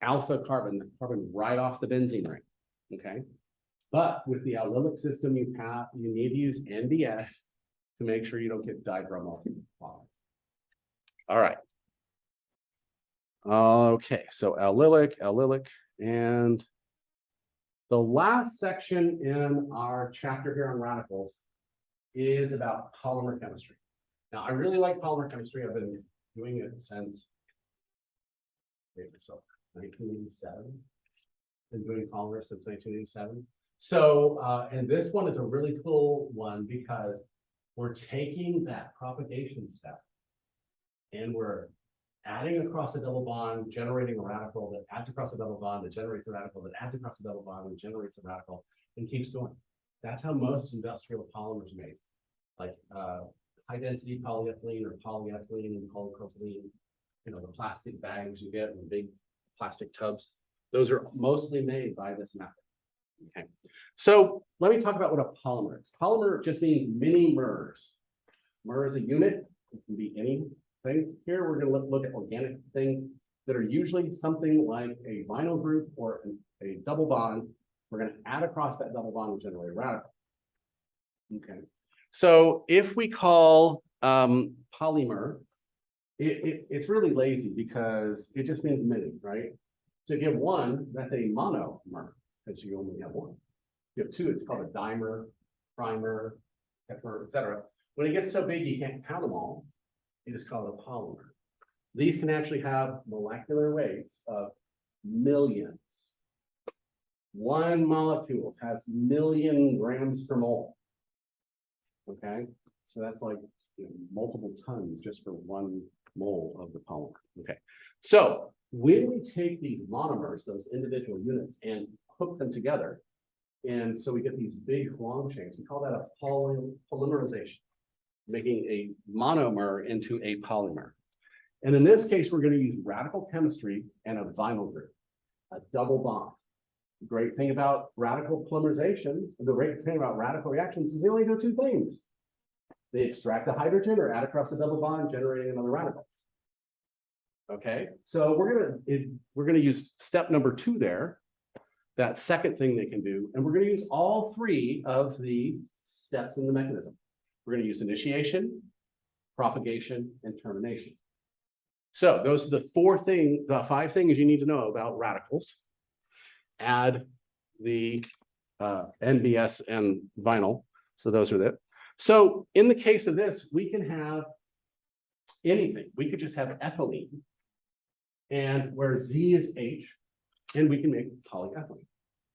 S1: alpha carbon, the carbon right off the benzene ring. Okay. But with the allylic system, you need to use NBS to make sure you don't get dibromo. All right. Okay, so allylic, and the last section in our chapter here on radicals is about polymer chemistry. Now, I really like polymer chemistry. I've been doing it since 1987. Been doing polymer since 1987. So, and this one is a really cool one because we're taking that propagation step and we're adding across a double bond, generating a radical that adds across a double bond, that generates a radical that adds across a double bond, and generates a radical, and keeps going. That's how most industrial polymers are made, like high density polyethylene or polyethylene and polypropylene. You know, the plastic bags you get in the big plastic tubs. Those are mostly made by this method. Okay, so let me talk about what a polymer is. Polymer just means many mers. Mer is a unit. It can be anything. Here we're going to look at organic things that are usually something like a vinyl group or a double bond. We're going to add across that double bond and generate a radical. Okay, so if we call polymer, it's really lazy because it just means many, right? So if you have one, that's a monomer, because you only have one. If you have two, it's called a dimer, primer, tetramer, etc. When it gets so big you can't count them all, you just call it a polymer. These can actually have molecular weights of millions. One molecule has 1,000,000 grams per mole. Okay, so that's like multiple tons just for one mole of the polymer. Okay, so when we take these monomers, those individual units, and hook them together, and so we get these big long chains, we call that a polymerization, making a monomer into a polymer. And in this case, we're going to use radical chemistry and a vinyl group, a double bond. The great thing about radical polymerizations, the great thing about radical reactions is they only do two things. They extract a hydrogen or add across a double bond, generating another radical. Okay, so we're gonna use step number 2 there, that second thing they can do, and we're gonna use all 3 of the steps in the mechanism. We're gonna use initiation, propagation, and termination. So those are the 5 things you need to know about radicals. Add the NBS and vinyl. So those are it. So in the case of this, we can have anything. We could just have ethylene, and where Z is H, and we can make polyethylene.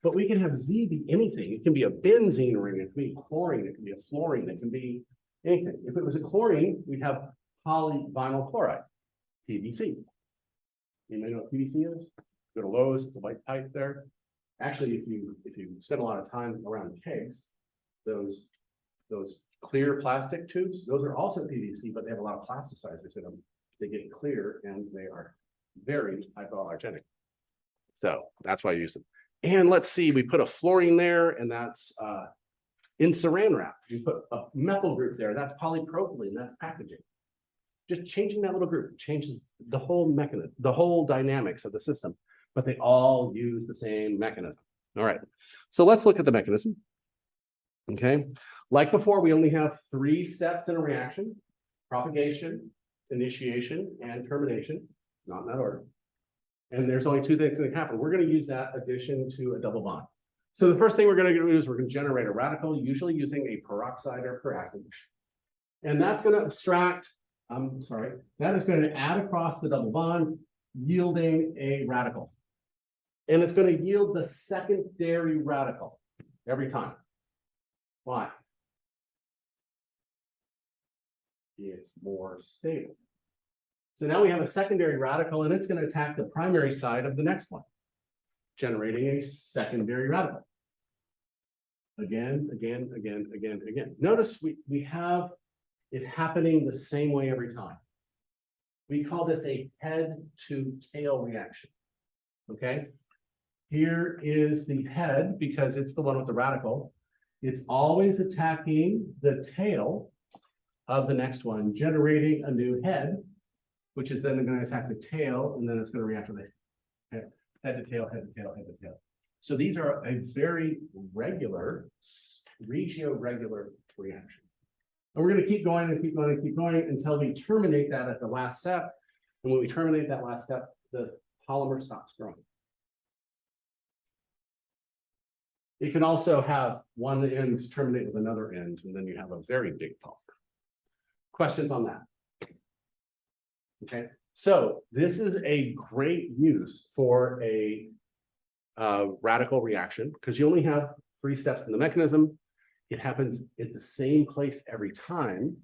S1: But we can have Z be anything. It can be a benzene ring, it can be chlorine, it can be a fluorine, it can be anything. If it was a chlorine, we'd have polyvinyl chloride, PVC. You may know what PVC is. Go to Lowe's, it's a white pipe there. Actually, if you spend a lot of time around kegs, those clear plastic tubes, those are also PVC, but they have a lot of plasticizers in them. They get clear and they are very hypoallergenic. So that's why I use them. And let's see, we put a fluorine there, and that's in saran wrap. We put a methyl group there, that's polypropylene, that's packaging. Just changing that little group changes the whole mechanism, the whole dynamics of the system, but they all use the same mechanism. All right, so let's look at the mechanism. Okay, like before, we only have 3 steps in a reaction: propagation, initiation, and termination, not in that order. And there's only 2 things that happen. We're going to use that addition to a double bond. So the first thing we're going to do is we're going to generate a radical, usually using a peroxide or peracid. And that's going to that is going to add across the double bond, yielding a radical. And it's going to yield the secondary radical every time. Why? It's more stable. So now we have a secondary radical, and it's going to attack the primary side of the next one, generating a secondary radical. Again. Notice we have it happening the same way every time. We call this a head to tail reaction. Okay. Here is the head because it's the one with the radical. It's always attacking the tail of the next one, generating a new head, which is then going to attack the tail, and then it's going to react with it. Head to tail, head to tail, head to tail. So these are a very regular, regio-regular reaction. And we're going to keep going and keep going and keep going until we terminate that at the last step. And when we terminate that last step, the polymer stops growing. You can also have one end terminate with another end, and then you have a very big polymer. Questions on that? Okay, so this is a great use for a radical reaction because you only have 3 steps in the mechanism. It happens at the same place every time.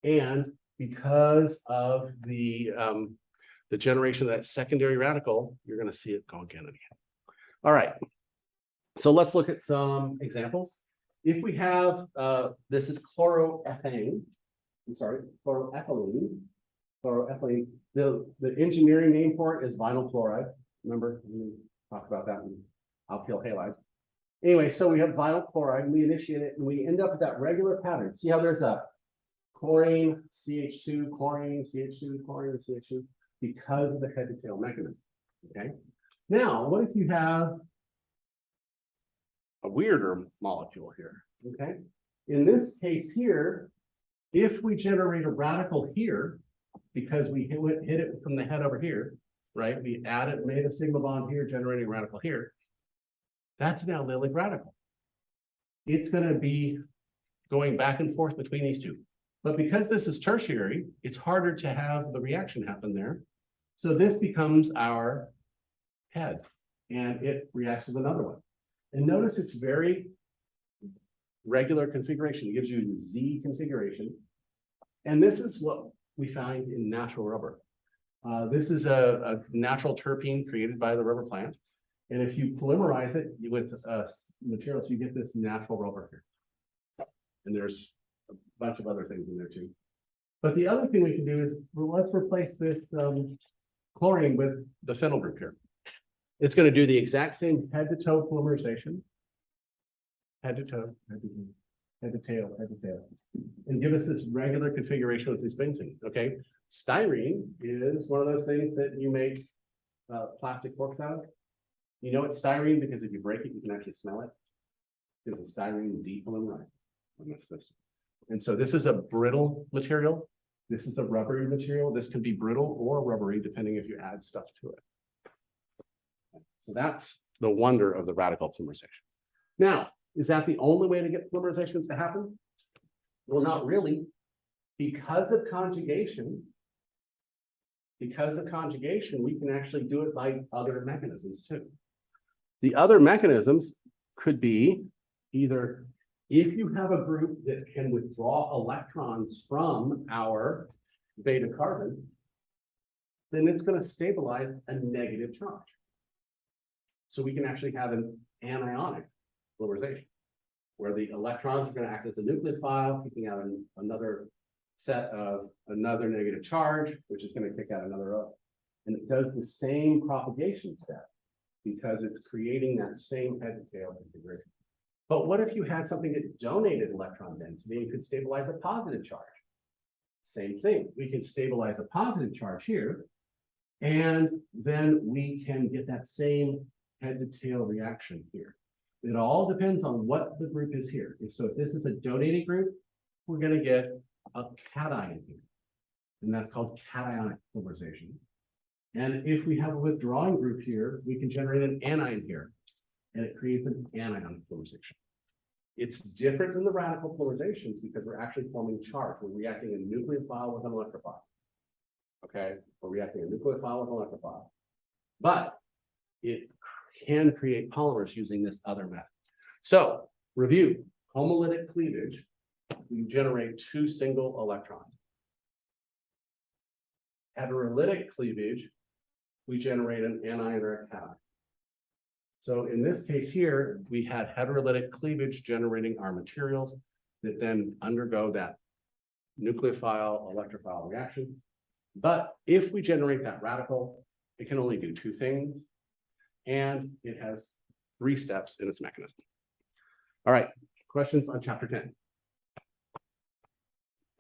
S1: And because of the generation of that secondary radical, you're going to see it go again and again. All right. So let's look at some examples. If we have, this is chloroethane, chloroethylene. The engineering name for it is vinyl chloride. Remember, we talked about that in alkyl halides. Anyway, so we have vinyl chloride, and we initiate it, and we end up with that regular pattern. See how there's a chlorine, CH2, chlorine, CH2, chlorine, CH2, because of the head to tail mechanism. Okay. Now, what if you have a weirder molecule here? Okay. In this case here, if we generate a radical here, because we hit it from the head over here, right? We added, made a sigma bond here, generating a radical here. That's an allylic radical. It's going to be going back and forth between these two. But because this is tertiary, it's harder to have the reaction happen there. So this becomes our head, and it reacts with another one. And notice it's very regular configuration. It gives you the Z configuration. And this is what we find in natural rubber. This is a natural terpene created by the rubber plant. And if you polymerize it with materials, you get this natural rubber here. And there's a bunch of other things in there too. But the other thing we can do is, well, let's replace this chlorine with the phenyl group here. It's going to do the exact same head to toe polymerization. Head to toe, head to toe, head to tail, head to tail. And give us this regular configuration with this benzene. Okay. Styrene is one of those things that you make plastic forks out of. You know it's styrene because if you break it, you can actually smell it. Because it's styrene depolymerized. And so this is a brittle material. This is a rubbery material. This can be brittle or rubbery depending if you add stuff to it. So that's the wonder of the radical polymerization. Now, is that the only way to get polymerizations to happen? Well, not really. Because of conjugation, we can actually do it by other mechanisms too. The other mechanisms could be either if you have a group that can withdraw electrons from our beta carbon, then it's going to stabilize a negative charge. So we can actually have an anionic polymerization, where the electrons are going to act as a nucleophile, kicking out another set of another negative charge, which is going to kick out another O. And it does the same propagation step because it's creating that same head to tail configuration. But what if you had something that donated electron density and could stabilize a positive charge? Same thing. We can stabilize a positive charge here, and then we can get that same head to tail reaction here. It all depends on what the group is here. So if this is a donating group, we're going to get a cation here, and that's called cationic polymerization. And if we have a withdrawing group here, we can generate an anion here, and it creates an anionic polymerization. It's different than the radical polymerizations because we're actually forming charge. We're reacting a nucleophile with an electrophile. Okay, we're reacting a nucleophile with an electrophile, but it can create polymers using this other method. So, review: homolytic cleavage, we generate 2 single electrons. Heterolytic cleavage, we generate an anion or a cation. So in this case here, we had heterolytic cleavage generating our materials that then undergo that nucleophile electrophile reaction. But if we generate that radical, it can only do two things, and it has 3 steps in its mechanism. All right, questions on chapter 10.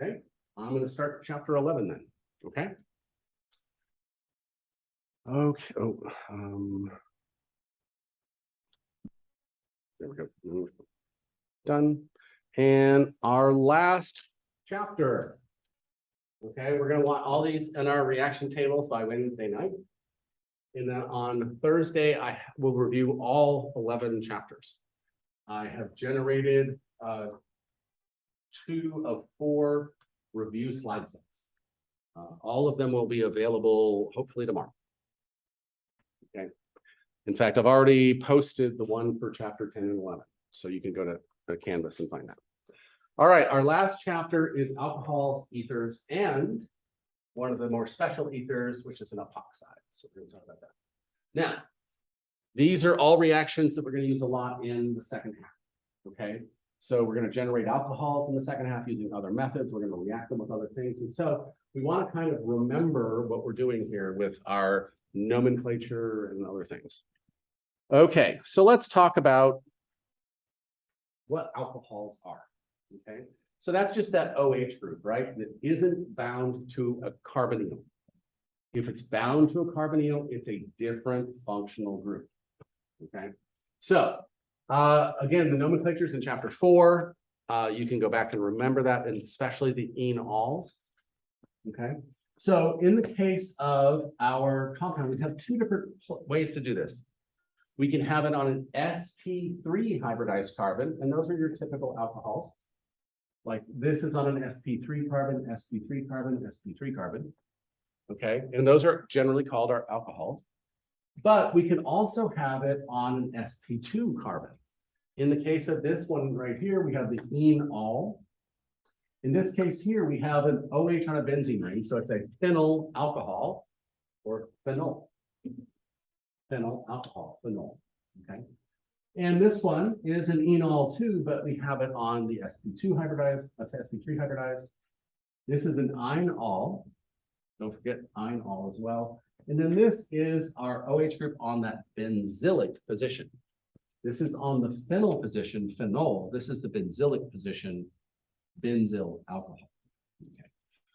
S1: Okay, I'm going to start chapter 11 then. Okay. Okay. There we go. Done. And our last chapter. Okay, we're going to want all these in our reaction tables by Wednesday night. And then on Thursday, I will review all 11 chapters. I have generated 2 of 4 review slide sets. All of them will be available hopefully tomorrow. Okay. In fact, I've already posted the one for chapter 10 and 11. So you can go to the Canvas and find that. All right, our last chapter is alcohols, ethers, and one of the more special ethers, which is an epoxide. So we're going to talk about that. Now, these are all reactions that we're going to use a lot in the second half. Okay, so we're going to generate alcohols in the second half using other methods. We're going to react them with other things. And so we want to kind of remember what we're doing here with our nomenclature and other things. Okay, so let's talk about what alcohols are. Okay, so that's just that OH group, right? That isn't bound to a carbonyl. If it's bound to a carbonyl, it's a different functional group. Okay, so again, the nomenclature is in chapter 4. You can go back and remember that, and especially the enols. Okay, so in the case of our compound, we have 2 different ways to do this. We can have it on an sp3 hybridized carbon, and those are your typical alcohols. Like this is on an sp3 carbon, sp3 carbon, sp3 carbon. Okay, and those are generally called our alcohols. But we can also have it on an sp2 carbon. In the case of this one right here, we have the enol. In this case here, we have an OH on a benzene ring, so it's a phenyl alcohol or phenol. Phenyl alcohol, phenol. Okay. And this one is an enol too, but we have it on the sp2 hybridized, sp3 hybridized. This is an enol. Don't forget enol as well. And then this is our OH group on that benzylic position. This is on the phenyl position, phenol. This is the benzylic position, benzyl alcohol. Okay.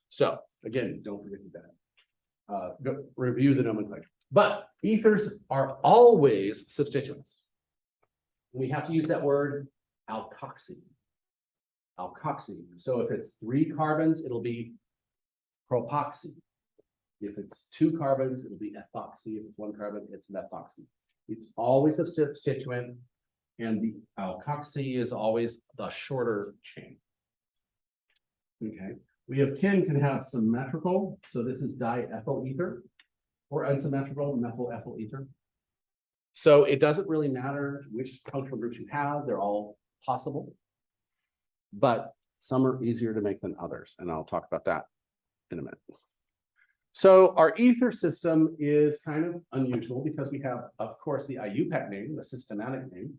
S1: So again, don't forget that. Go review the nomenclature. But ethers are always substituents. We have to use that word alkoxy. Alkoxy. So if it's 3 carbons, it'll be propoxy. If it's 2 carbons, it'll be ethoxy. If it's 1 carbon, it's methoxy. It's always a substituent, and the alkoxy is always the shorter chain. Okay. We have kin can have symmetrical, so this is diethyl ether, or unsymmetrical methyl ethyl ether. So it doesn't really matter which functional groups you have, they're all possible, but some are easier to make than others, and I'll talk about that in a minute. So our ether system is kind of unusual because we have, of course, the IUPAC name, the systematic name,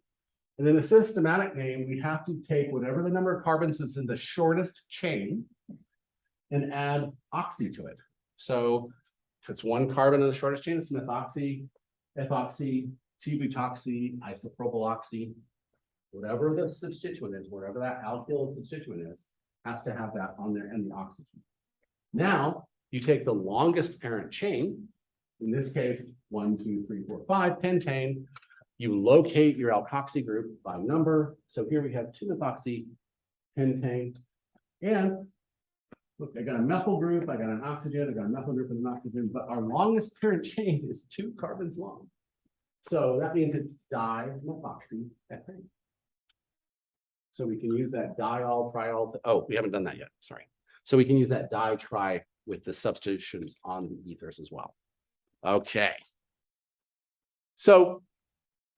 S1: and then the systematic name, we have to take whatever the number of carbons is in the shortest chain and add oxy to it. So if it's 1 carbon in the shortest chain, it's methoxy, ethoxy, T-butoxy, isopropyloxy, whatever the substituent is, whatever that alkyl substituent is, has to have that on there and the oxygen. Now, you take the longest parent chain, in this case, 1, 2, 3, 4, 5, pentane, you locate your alkoxy group by number. So here we have 2-methoxy pentane, and look, I got a methyl group, I got an oxygen, I got a methyl group and an oxygen, but our longest parent chain is 2 carbons long. So that means it's dimethoxy ethane. So we can use that diol, triol. Oh, we haven't done that yet. Sorry. So we can use that di-tri with the substitutions on the ethers as well. Okay. So,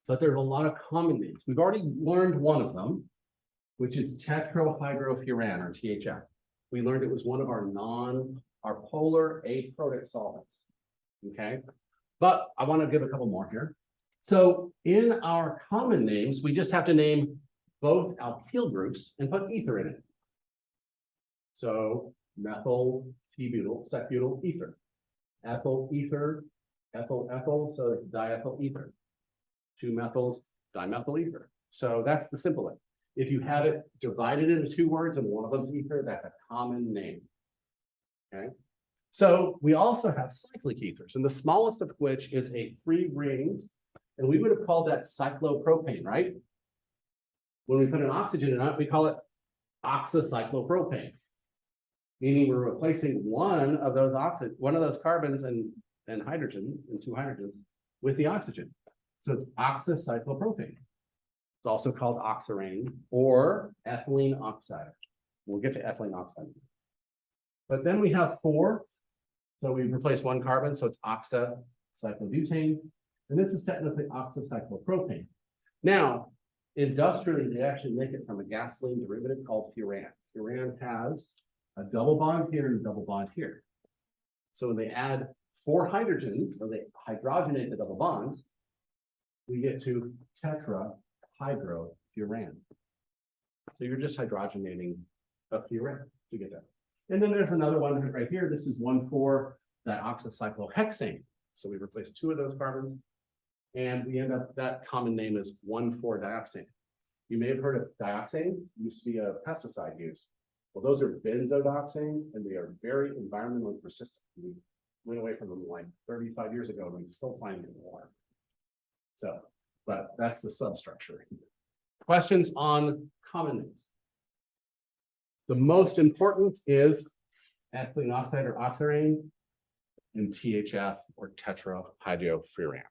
S1: but there's a lot of common names. We've already learned one of them, which is tetrahydrofuran, or THF. We learned it was one of our polar aprotic solvents. Okay. But I want to give a couple more here. So in our common names, we just have to name both alkyl groups and put ether in it. So methyl, T-butyl, sec-butyl, ether. Ethyl, ether, ethyl, ethyl, so it's diethyl ether. Two methyls, dimethyl ether. So that's the simple way. If you have it divided into two words and one of them's ether, that's a common name. Okay. So we also have cyclic ethers, and the smallest of which is a 3 rings, and we would have called that cyclopropane, right? When we put an oxygen in it, we call it oxocyclopropane, meaning we're replacing one of those carbons and hydrogen and 2 hydrogens with the oxygen. So it's oxocyclopropane. It's also called oxirane or ethylene oxide. We'll get to ethylene oxide. But then we have 4. So we replace 1 carbon, so it's oxocyclobutane. And this is technically oxocyclopropane. Now, industrially, they actually make it from a gasoline derivative called furan. Furan has a double bond here and a double bond here. So when they add 4 hydrogens, or they hydrogenate the double bonds, we get to tetrahydrofuran. So you're just hydrogenating a furan to get that. And then there's another one right here. This is 1,4-dioxycyclohexane. So we replace 2 of those carbons, and we end up, that common name is 1,4-dioxane. You may have heard of dioxanes. It used to be a pesticide used. Well, those are benzodioxanes, and they are very environmentally persistent. We went away from them like 35 years ago, and we still find it in the water. So, but that's the substructure. Questions on common names? The most important is ethylene oxide or oxirane and THF or tetrahydrofuran.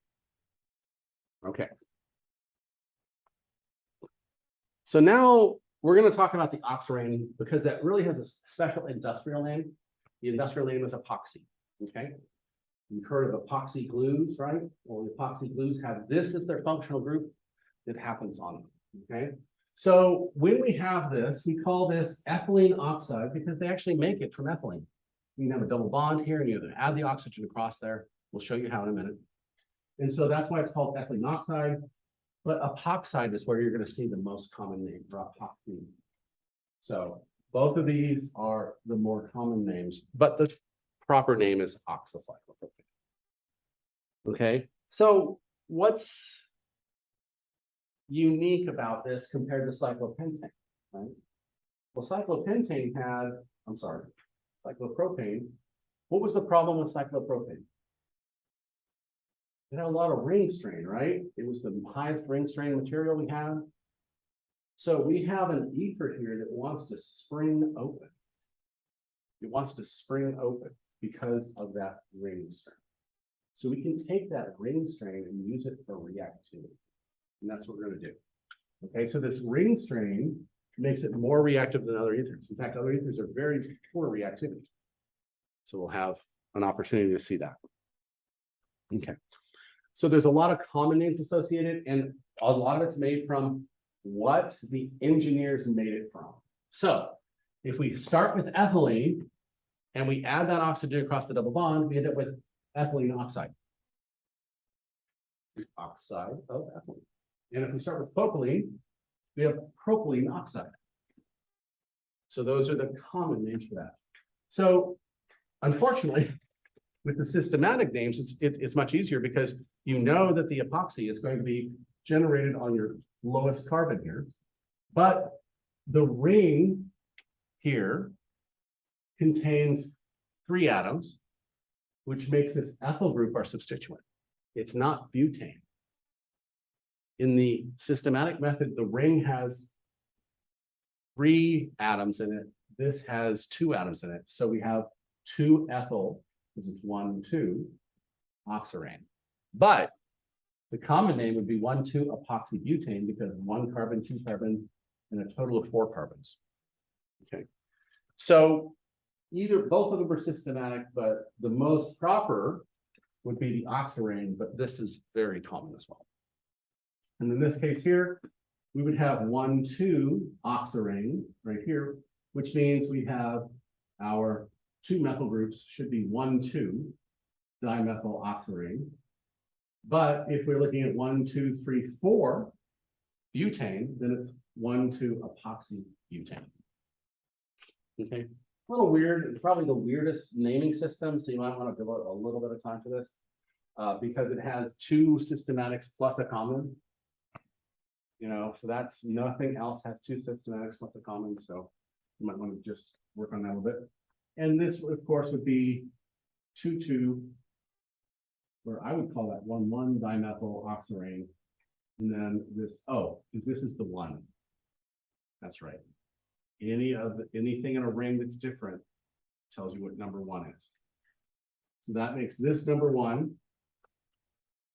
S1: Okay. So now we're going to talk about the oxirane because that really has a special industrial name. The industrial name is epoxy. Okay. You've heard of epoxy glues, right? Well, the epoxy glues have this as their functional group that happens on them. Okay. So when we have this, we call this ethylene oxide because they actually make it from ethylene. You can have a double bond here and you add the oxygen across there. We'll show you how in a minute. And so that's why it's called ethylene oxide. But epoxide is where you're going to see the most common name for epoxy. So both of these are the more common names, but the proper name is oxocyclopropane. Okay, so what's unique about this compared to cyclopentane, right? Well, cyclopropane, what was the problem with cyclopropane? It had a lot of ring strain, right? It was the highest ring strain material we have. So we have an ether here that wants to spring open. It wants to spring open because of that ring strain. So we can take that ring strain and use it for reactivity. And that's what we're going to do. Okay, so this ring strain makes it more reactive than other ethers. In fact, other ethers are very poor reactivity. So we'll have an opportunity to see that. Okay, so there's a lot of common names associated, and a lot of it's made from what the engineers made it from. So if we start with ethylene and we add that oxygen across the double bond, we end up with ethylene oxide. The oxide of ethylene. And if we start with propylene, we have propylene oxide. So those are the common names for that. So unfortunately, with the systematic names, it's much easier because you know that the epoxy is going to be generated on your lowest carbon here. But the ring here contains 3 atoms, which makes this ethyl group our substituent. It's not butane. In the systematic method, the ring has 3 atoms in it. This has 2 atoms in it. So we have 2-ethyl, this is 1,2 oxirane. But the common name would be 1,2-epoxybutane because 1 carbon, 2 carbon, and a total of 4 carbons. Okay. So both of them are systematic, but the most proper would be the oxirane, but this is very common as well. And in this case here, we would have 1,2-oxirane right here, which means we have our 2 methyl groups should be 1,2-dimethyl oxirane. But if we're looking at 1, 2, 3, 4 butane, then it's 1,2-epoxy butane. Okay, a little weird. It's probably the weirdest naming system, so you might want to devote a little bit of time to this because it has 2 systematics plus a common. You know, so that's nothing else has 2 systematics plus a common. So you might want to just work on that a little bit. And this, of course, would be 2,2, or I would call that 1,1-dimethyl oxirane. And then this, oh, because this is the 1. That's right. Anything in a ring that's different tells you what number 1 is. So that makes this number 1.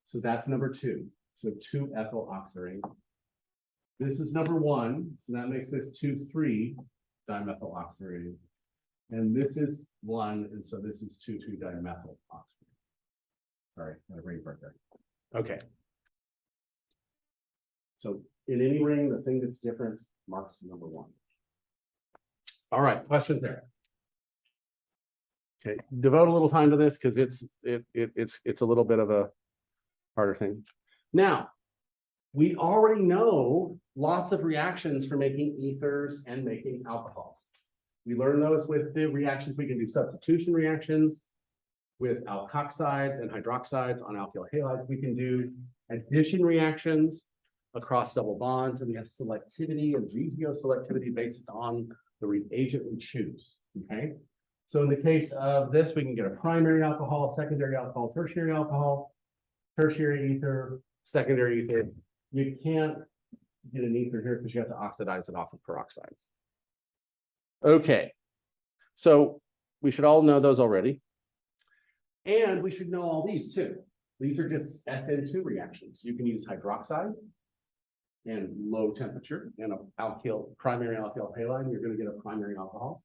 S1: So that's number 2. So 2-ethyl oxirane. This is number 1. So that makes this 2,3-dimethyl oxirane. And this is 1. And so this is 2,2-dimethyl oxirane. Sorry, got a ring right there. Okay. So in any ring, the thing that's different marks number 1. All right, questions there? Okay, devote a little time to this because it's a little bit of a harder thing. Now, we already know lots of reactions for making ethers and making alcohols. We learned those with the reactions. We can do substitution reactions with alkoxides and hydroxides on alkyl halides. We can do addition reactions across double bonds, and we have selectivity and regioselectivity based on the reagent we choose. Okay, so in the case of this, we can get a primary alcohol, secondary alcohol, tertiary alcohol, tertiary ether, secondary ether. You can't get an ether here because you have to oxidize it off of peroxide. Okay, so we should all know those already. And we should know all these too. These are just SN2 reactions. You can use hydroxide and low temperature and a primary alkyl halide, you're going to get a primary alcohol.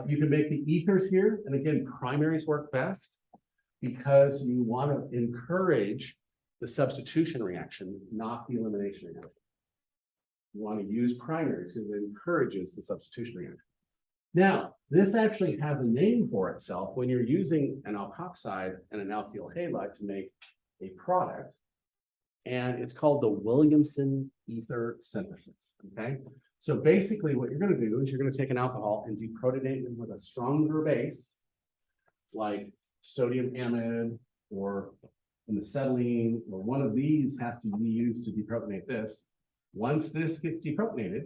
S1: You can make the ethers here, and again, primaries work best because you want to encourage the substitution reaction, not the elimination reaction. You want to use primaries because it encourages the substitution reaction. Now, this actually has a name for itself when you're using an alkoxide and an alkyl halide to make a product. And it's called the Williamson ether synthesis. Okay, so basically what you're going to do is you're going to take an alcohol and deprotonate it with a stronger base, like sodium amide or an acetylene, or one of these has to be used to deprotonate this. Once this gets deprotonated,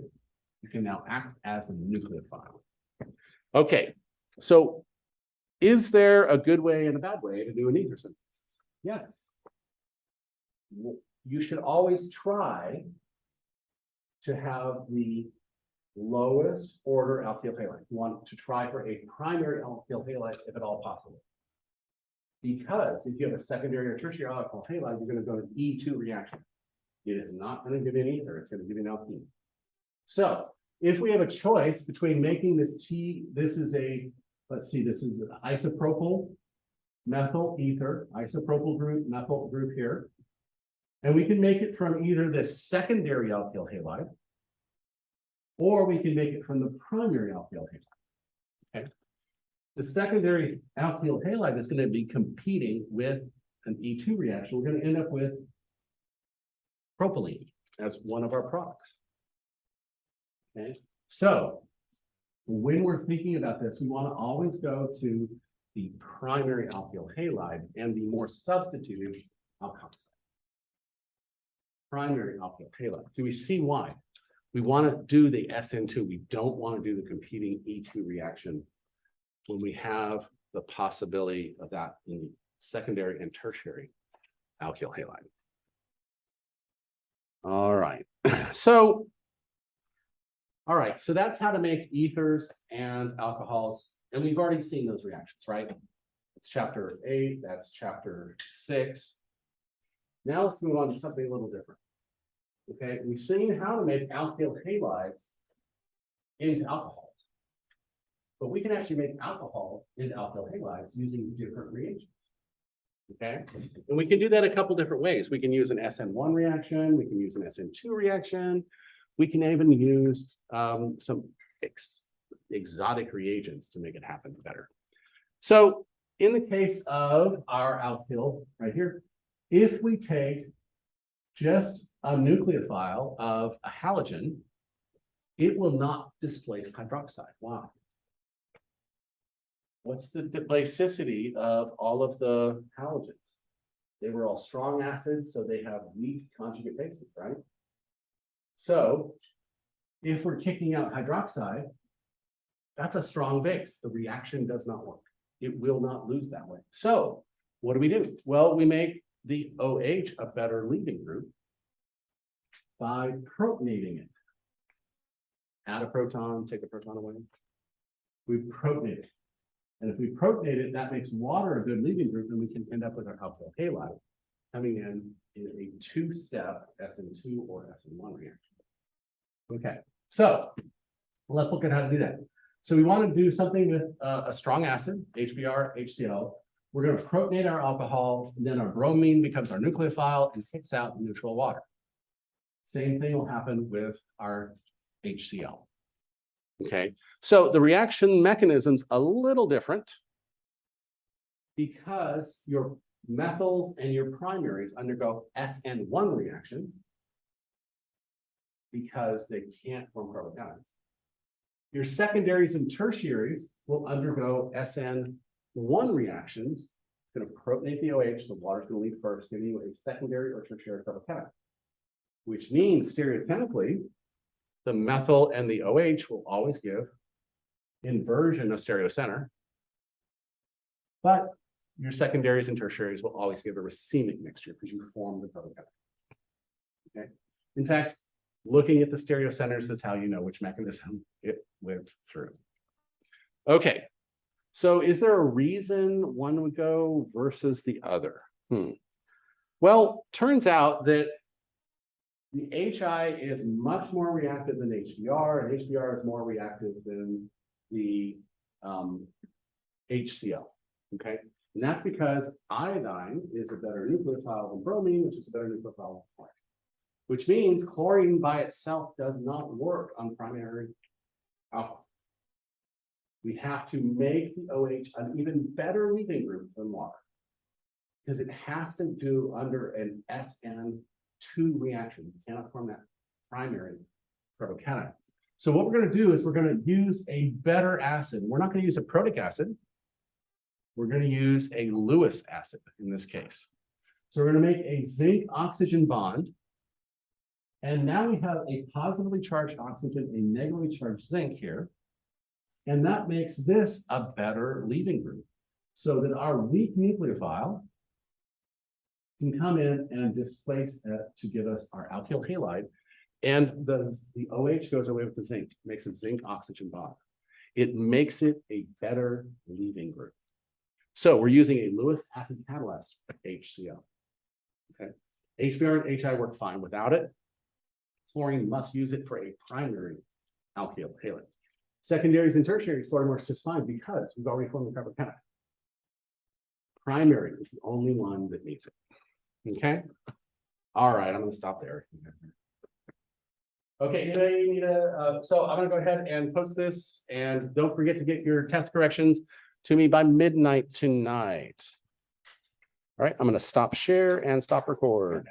S1: you can now act as a nucleophile. Okay, so is there a good way and a bad way to do an ether synthesis? Yes. You should always try to have the lowest order alkyl halide. You want to try for a primary alkyl halide if at all possible. Because if you have a secondary or tertiary alkyl halide, you're going to go to an E2 reaction. It is not going to give you an ether, it's going to give you an alkene. So if we have a choice between making this this is a, let's see, this is an isopropyl methyl ether, isopropyl group, methyl group here. And we can make it from either this secondary alkyl halide, or we can make it from the primary alkyl halide. Okay. The secondary alkyl halide is going to be competing with an E2 reaction. We're going to end up with propylene as one of our products. Okay. So when we're thinking about this, we want to always go to the primary alkyl halide and the more substituted alkoxide. Primary alkyl halide. Do we see why? We want to do the SN2. We don't want to do the competing E2 reaction when we have the possibility of that in the secondary and tertiary alkyl halide. All right. So, all right. So that's how to make ethers and alcohols. And we've already seen those reactions, right? It's chapter 8. That's chapter 6. Now let's move on to something a little different. Okay, we've seen how to make alkyl halides into alcohols, but we can actually make alcohols into alkyl halides using different reagents. Okay, and we can do that a couple different ways. We can use an SN1 reaction, we can use an SN2 reaction, we can even use some exotic reagents to make it happen better. So in the case of our alkyl right here, if we take just a nucleophile of a halogen, it will not displace hydroxide. Wow. What's the basicity of all of the halogens? They were all strong acids, so they have weak conjugate bases, right? So if we're kicking out hydroxide, that's a strong base. The reaction does not work. It will not lose that way. So what do? Well, we make the OH a better leaving group by protonating it. Add a proton, take a proton away. We protonate it. And if we protonate it, that makes water a good leaving group, and we can end up with our alkyl halide coming in a two-step SN2 or SN1 reaction. Okay, so let's look at how to do that. So we want to do something with a strong acid, HBr, HCl. We're going to protonate our alcohol, and then our bromine becomes our nucleophile and kicks out neutral water. Same thing will happen with our HCl. Okay, so the reaction mechanism's a little different because your methyls and your primaries undergo SN1 reactions because they can't form carbocations. Your secondaries and tertiaries will undergo SN1 reactions. It's going to protonate the OH, the water's going to leave first, giving you a secondary or tertiary carbocation, which means stereochemically, the methyl and the OH will always give inversion of stereocenter, but your secondaries and tertiaries will always give a racemic mixture because you form the carbocation. Okay. In fact, looking at the stereocenters is how you know which mechanism it went through. Okay, so is there a reason one would go versus the other? Well, turns out that the HI is much more reactive than HBr, and HBr is more reactive than the HCl. Okay, and that's because iodine is a better nucleophile than bromine, which is a better nucleophile than chlorine. Which means chlorine by itself does not work on primary alcohol. We have to make the OH an even better leaving group than water because it has to do under an SN2 reaction. You cannot form that primary carbocation. So what we're going to do is we're going to use a better acid. We're not going to use a protic acid. We're going to use a Lewis acid in this case. So we're going to make a zinc oxygen bond. And now we have a positively charged oxygen, a negatively charged zinc here. And that makes this a better leaving group so that our weak nucleophile can come in and displace it to give us our alkyl halide. And the OH goes away with the zinc, makes a zinc oxygen bond. It makes it a better leaving group. So we're using a Lewis acid catalyst, HCl. Okay, HBr and HI work fine without it. Chlorine must use it for a primary alkyl halide. Secondaries and tertiaries, chlorine works just fine because we've already formed the carbocation. Primary is the only one that needs it. Okay. All right, I'm going to stop there. Okay, you need so I'm going to go ahead and post this, and don't forget to get your test corrections to me by midnight tonight. All right, I'm going to stop share and stop record.